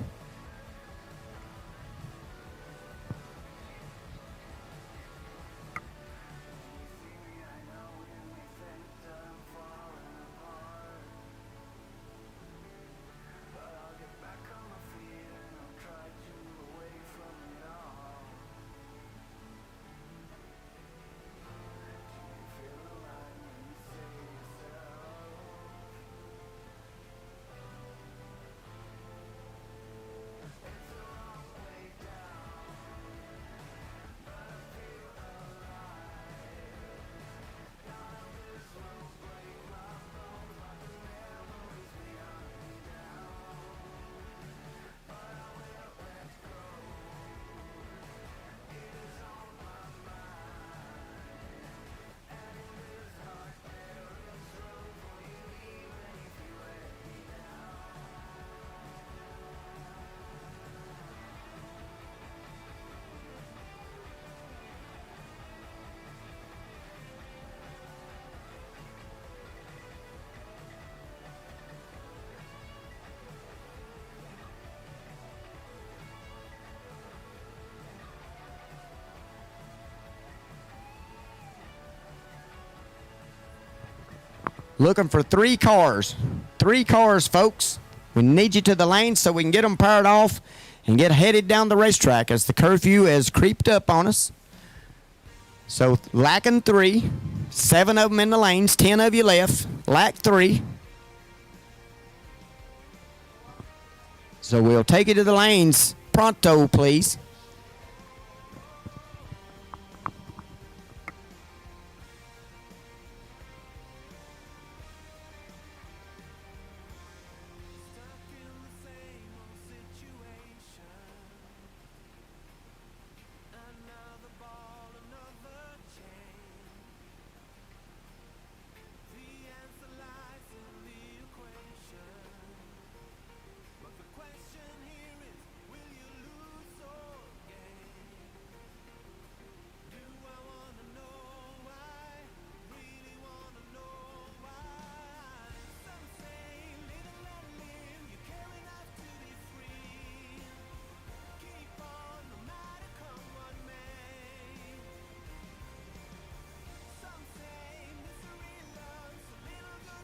Looking for 3 cars. 3 cars, folks. We need you to the lane so we can get them paired off and get headed down the racetrack as the curfew has creeped up on us. So lacking 3, 7 of them in the lanes, 10 of you left. Lack 3. So we'll take you to the lanes pronto, please.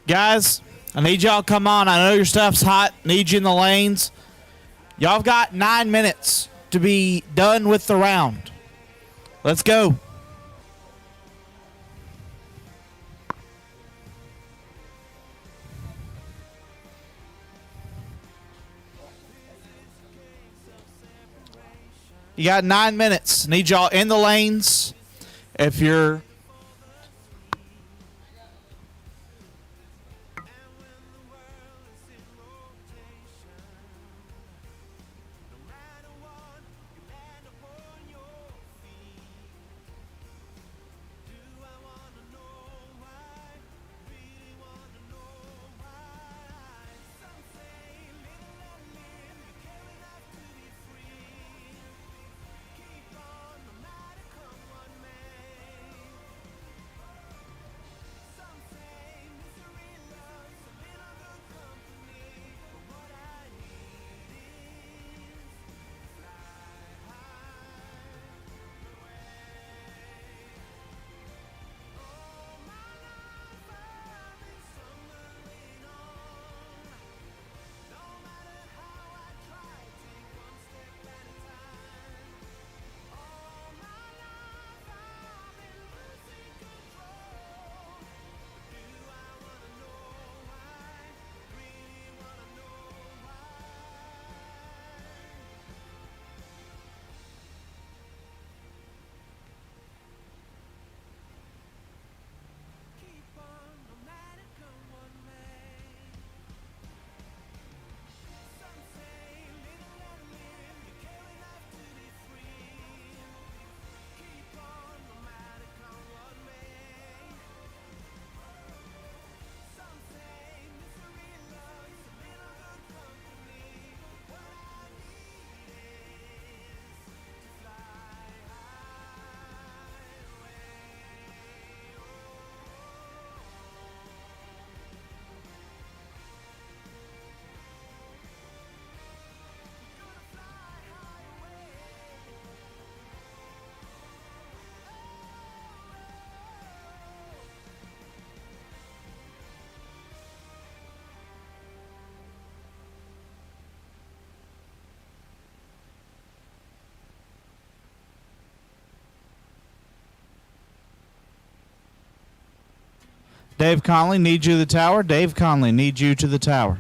Guys, I need y'all to come on. I know your stuff's hot. Need you in the lanes. Y'all have got 9 minutes to be done with the round. Let's go. You got 9 minutes. Need y'all in the lanes. If you're Dave Conley, need you to the tower. Dave Conley, need you to the tower.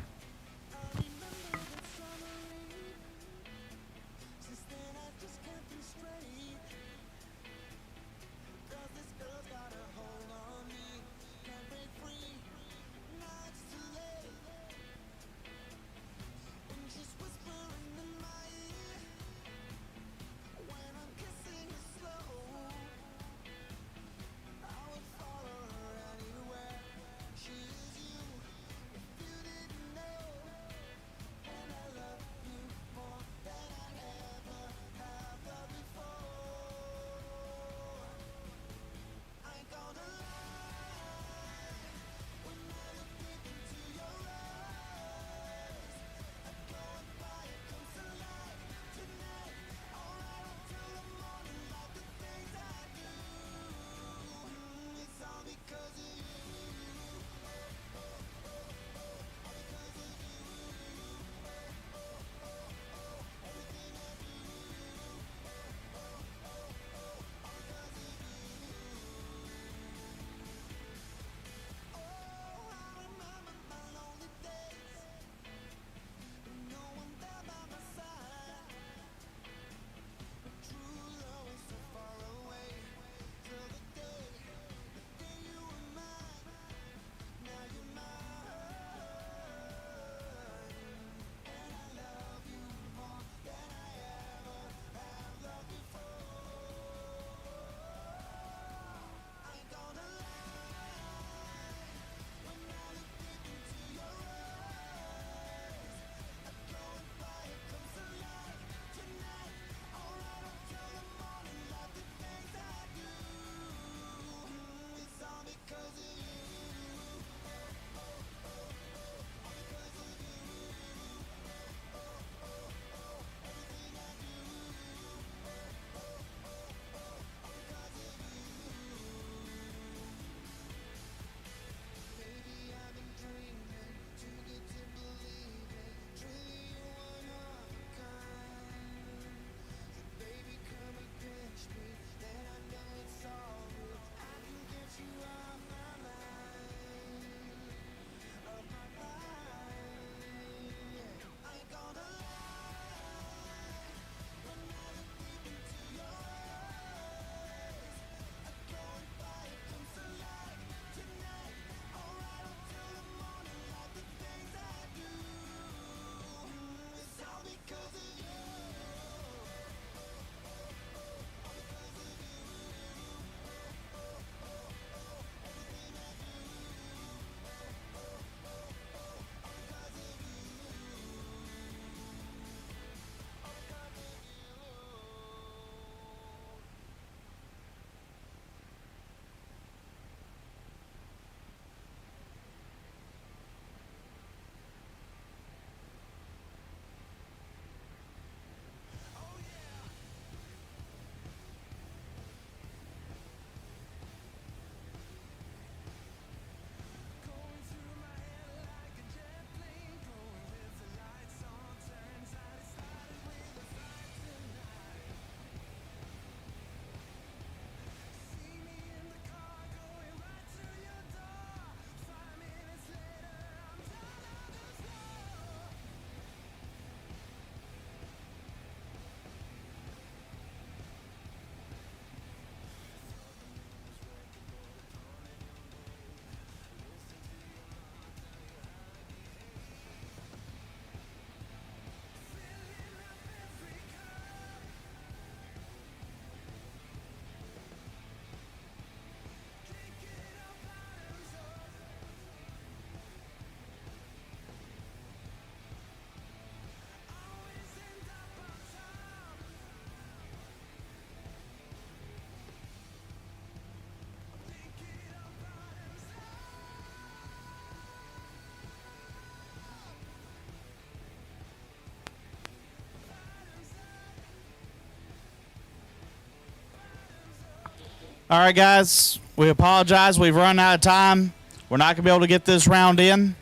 All right, guys, we apologize. We've run out of time. We're not going to be able to get this round in.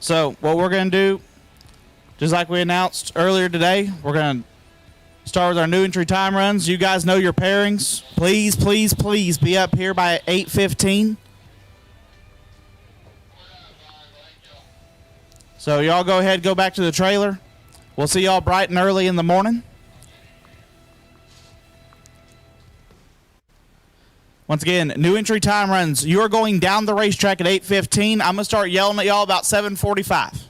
So what we're going to do, just like we announced earlier today, we're going to start with our new entry time runs. You guys know your pairings. Please, please, please be up here by 8:15. So y'all go ahead, go back to the trailer. We'll see y'all bright and early in the morning. Once again, new entry time runs. You're going down the racetrack at 8:15. I'm going to start yelling at y'all about 7:45.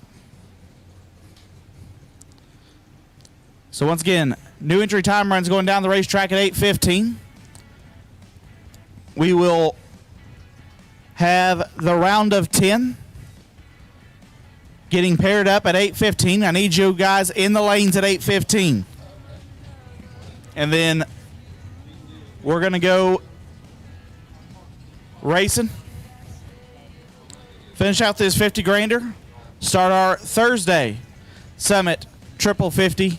So once again, new entry time runs going down the racetrack at 8:15. We will have the round of 10 getting paired up at 8:15. I need you guys in the lanes at 8:15. And then we're going to go racing. Finish out this 50 grander. Start our Thursday Summit Triple 50.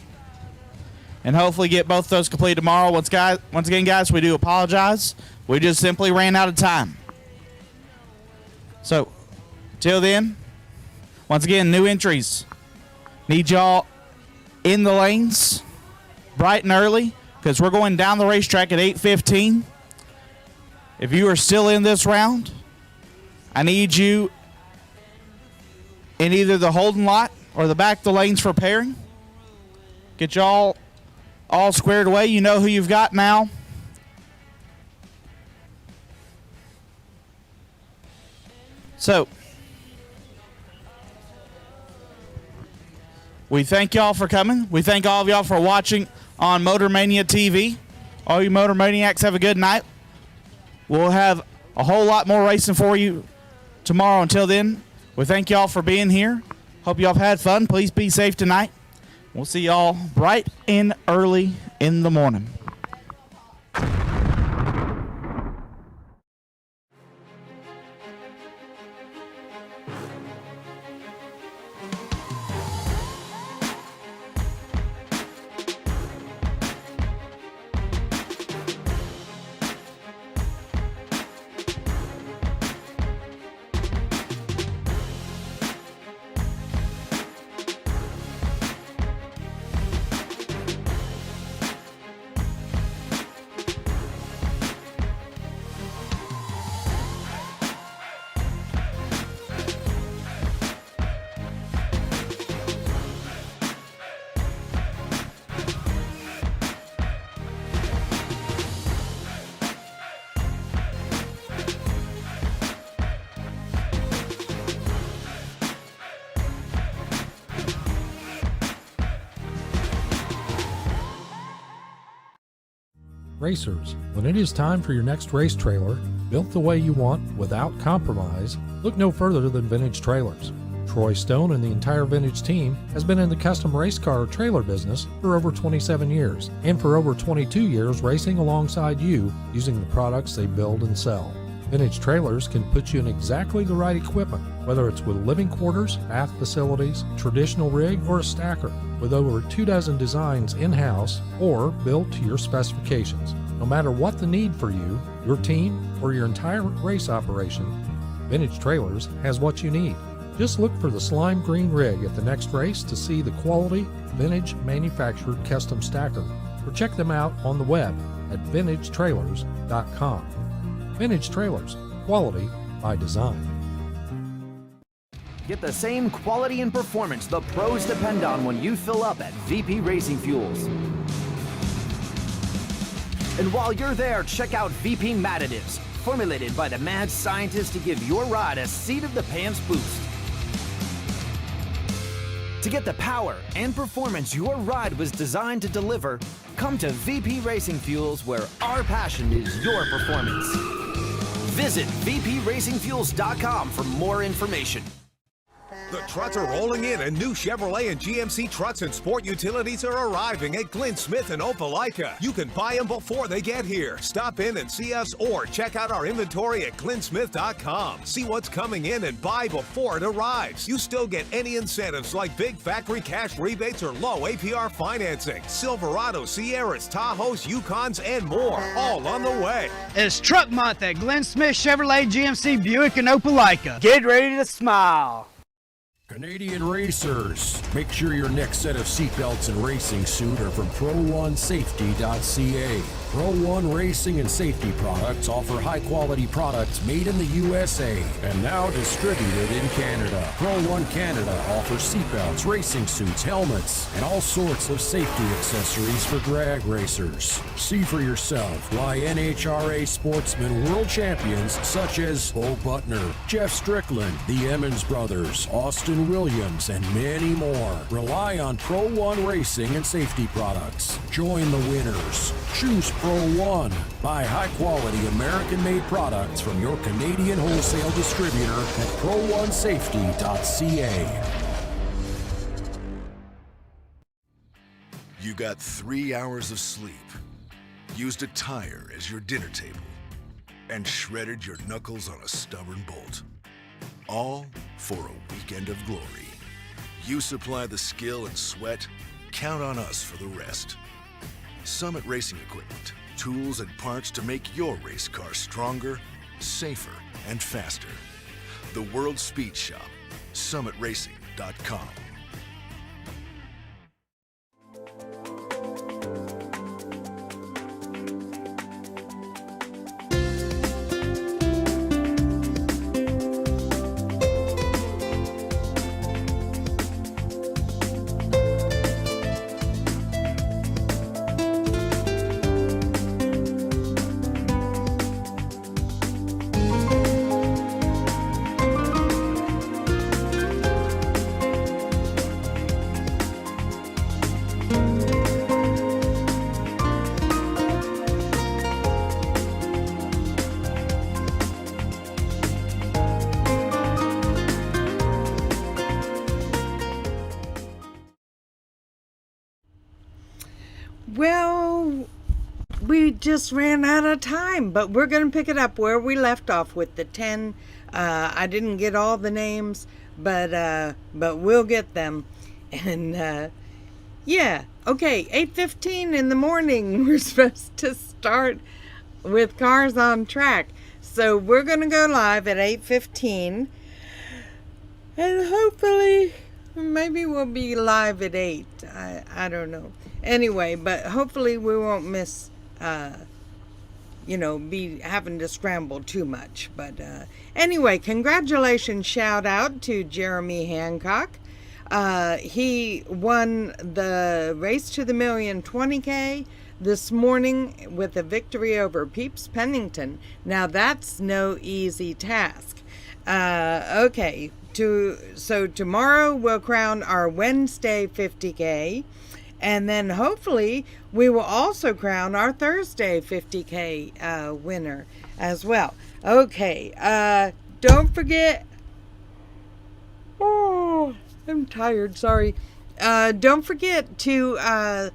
And hopefully get both those completed tomorrow. Once again, guys, we do apologize. We just simply ran out of time. So, till then, once again, new entries. Need y'all in the lanes bright and early because we're going down the racetrack at 8:15. If you are still in this round, I need you in either the holding lot or the back of the lanes for pairing. Get y'all all squared away. You know who you've got now. So, we thank y'all for coming. We thank all of y'all for watching on Motor Mania TV. All you Motor Maniacs, have a good night. We'll have a whole lot more racing for you tomorrow. Until then, we thank y'all for being here. Hope y'all have had fun. Please be safe tonight. We'll see y'all bright and early in the morning. Racers, when it is time for your next race trailer, built the way you want without compromise, look no further than Vintage Trailers. Troy Stone and the entire Vintage team has been in the custom race car trailer business for over 27 years, and for over 22 years racing alongside you using the products they build and sell. Vintage Trailers can put you in exactly the right equipment, whether it's with living quarters, bath facilities, traditional rig, or a stacker, with over 24 designs in-house or built to your specifications. No matter what the need for you, your team, or your entire race operation, Vintage Trailers has what you need. Just look for the slime green rig at the next race to see the quality, vintage manufactured custom stacker, or check them out on the web at vintagetrailers.com. Vintage Trailers, quality by design. Get the same quality and performance the pros depend on when you fill up at VP Racing Fuels. And while you're there, check out VP Mad Additives, formulated by the mad scientists to give your ride a seat of the pants boost. To get the power and performance your ride was designed to deliver, come to VP Racing Fuels, where our passion is your performance. Visit vpracingfuels.com for more information. The trucks are rolling in, and new Chevrolet and GMC trucks and sport utilities are arriving at Glenn Smith and Opelika. You can buy them before they get here. Stop in and see us, or check out our inventory at glennsmith.com. See what's coming in and buy before it arrives. You still get any incentives like big factory cash rebates or low APR financing. Silverados, Sierras, Tahoes, Yukons, and more, all on the way. It's Truck Month at Glenn Smith Chevrolet, GMC, Buick, and Opelika. Get ready to smile. Canadian racers, make sure your next set of seatbelts and racing suit are from Pro1Safety.ca. Pro1 Racing and Safety products offer high-quality products made in the USA and now distributed in Canada. Pro1 Canada offers seatbelts, racing suits, helmets, and all sorts of safety accessories for drag racers. See for yourself why NHRA sportsmen world champions such as Bo Butner, Jeff Strickland, the Emmons brothers, Austin Williams, and many more rely on Pro1 Racing and Safety products. Join the winners. Choose Pro1. Buy high-quality American-made products from your Canadian wholesale distributor at Pro1Safety.ca. You got 3 hours of sleep, used a tire as your dinner table, and shredded your knuckles on a stubborn bolt. All for a weekend of glory. You supply the skill and sweat, count on us for the rest. Summit Racing Equipment, tools and parts to make your race car stronger, safer, and faster. The World Speed Shop, summitracing.com. Well, we just ran out of time, but we're going to pick it up where we left off with the 10. I didn't get all the names, but we'll get them. And yeah, okay, 8:15 in the morning. We're supposed to start with Cars on Track. So we're going to go live at 8:15. And hopefully, maybe we'll be live at 8. I don't know. Anyway, but hopefully we won't miss, be having to scramble too much. But anyway, congratulations, shout out to Jeremy Hancock. He won the Race to the Million 20K this morning with a victory over Peeps Pennington. Now that's no easy task. Okay, so tomorrow we'll crown our Wednesday 50K. And then hopefully we will also crown our Thursday 50K winner as well. Okay, don't forget. Oh, I'm tired, sorry. Don't forget to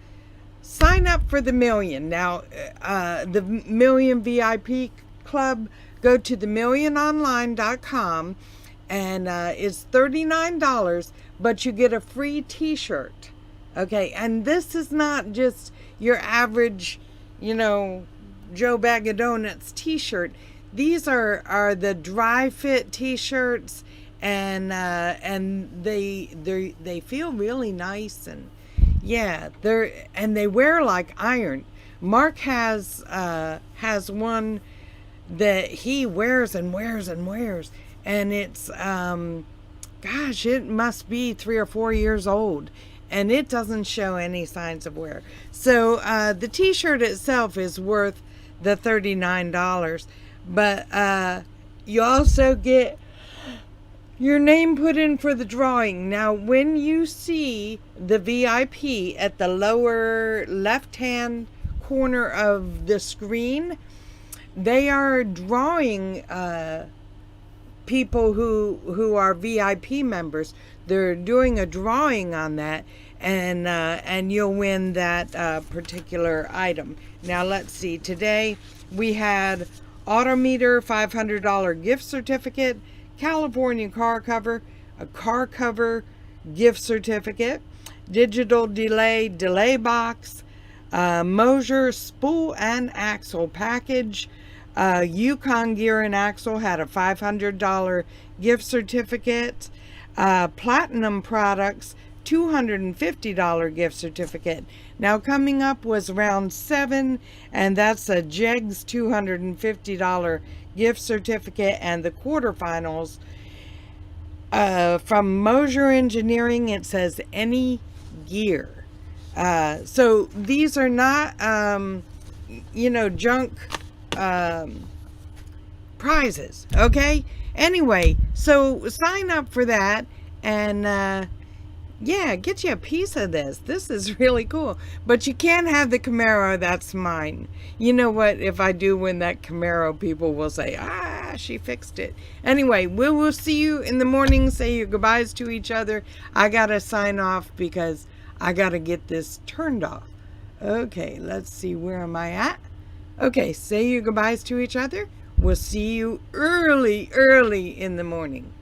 sign up for the Million. Now, the Million VIP Club, go to themilliononline.com and it's $39, but you get a free t-shirt. Okay, and this is not just your average, Joe Bag of Donuts t-shirt. These are the dry fit t-shirts, and they feel really nice, and yeah, they wear like iron. Mark has one that he wears and wears and wears, and it's gosh, it must be 3 or 4 years old. And it doesn't show any signs of wear. So the t-shirt itself is worth the $39. But you also get your name put in for the drawing. Now, when you see the VIP at the lower left-hand corner of the screen, they are drawing people who are VIP members. They're doing a drawing on that, and you'll win that particular item. Now let's see. Today we had Autometer $500 gift certificate, California car cover, a car cover gift certificate, digital delay box, Mosier spool and axle package. Yukon Gear and Axle had a $500 gift certificate. Platinum Products, $250 gift certificate. Now coming up was round 7, and that's a Jegs $250 gift certificate, and the quarterfinals from Mosier Engineering, it says any gear. So these are not junk prizes, okay? Anyway, so sign up for that, and yeah, get you a piece of this. This is really cool. But you can't have the Camaro. That's mine. You know what? If I do win that Camaro, people will say, she fixed it. Anyway, we will see you in the morning. Say your goodbyes to each other. I got to sign off because I got to get this turned off. Okay, let's see. Where am I at? Okay, say your goodbyes to each other. We'll see you early in the morning.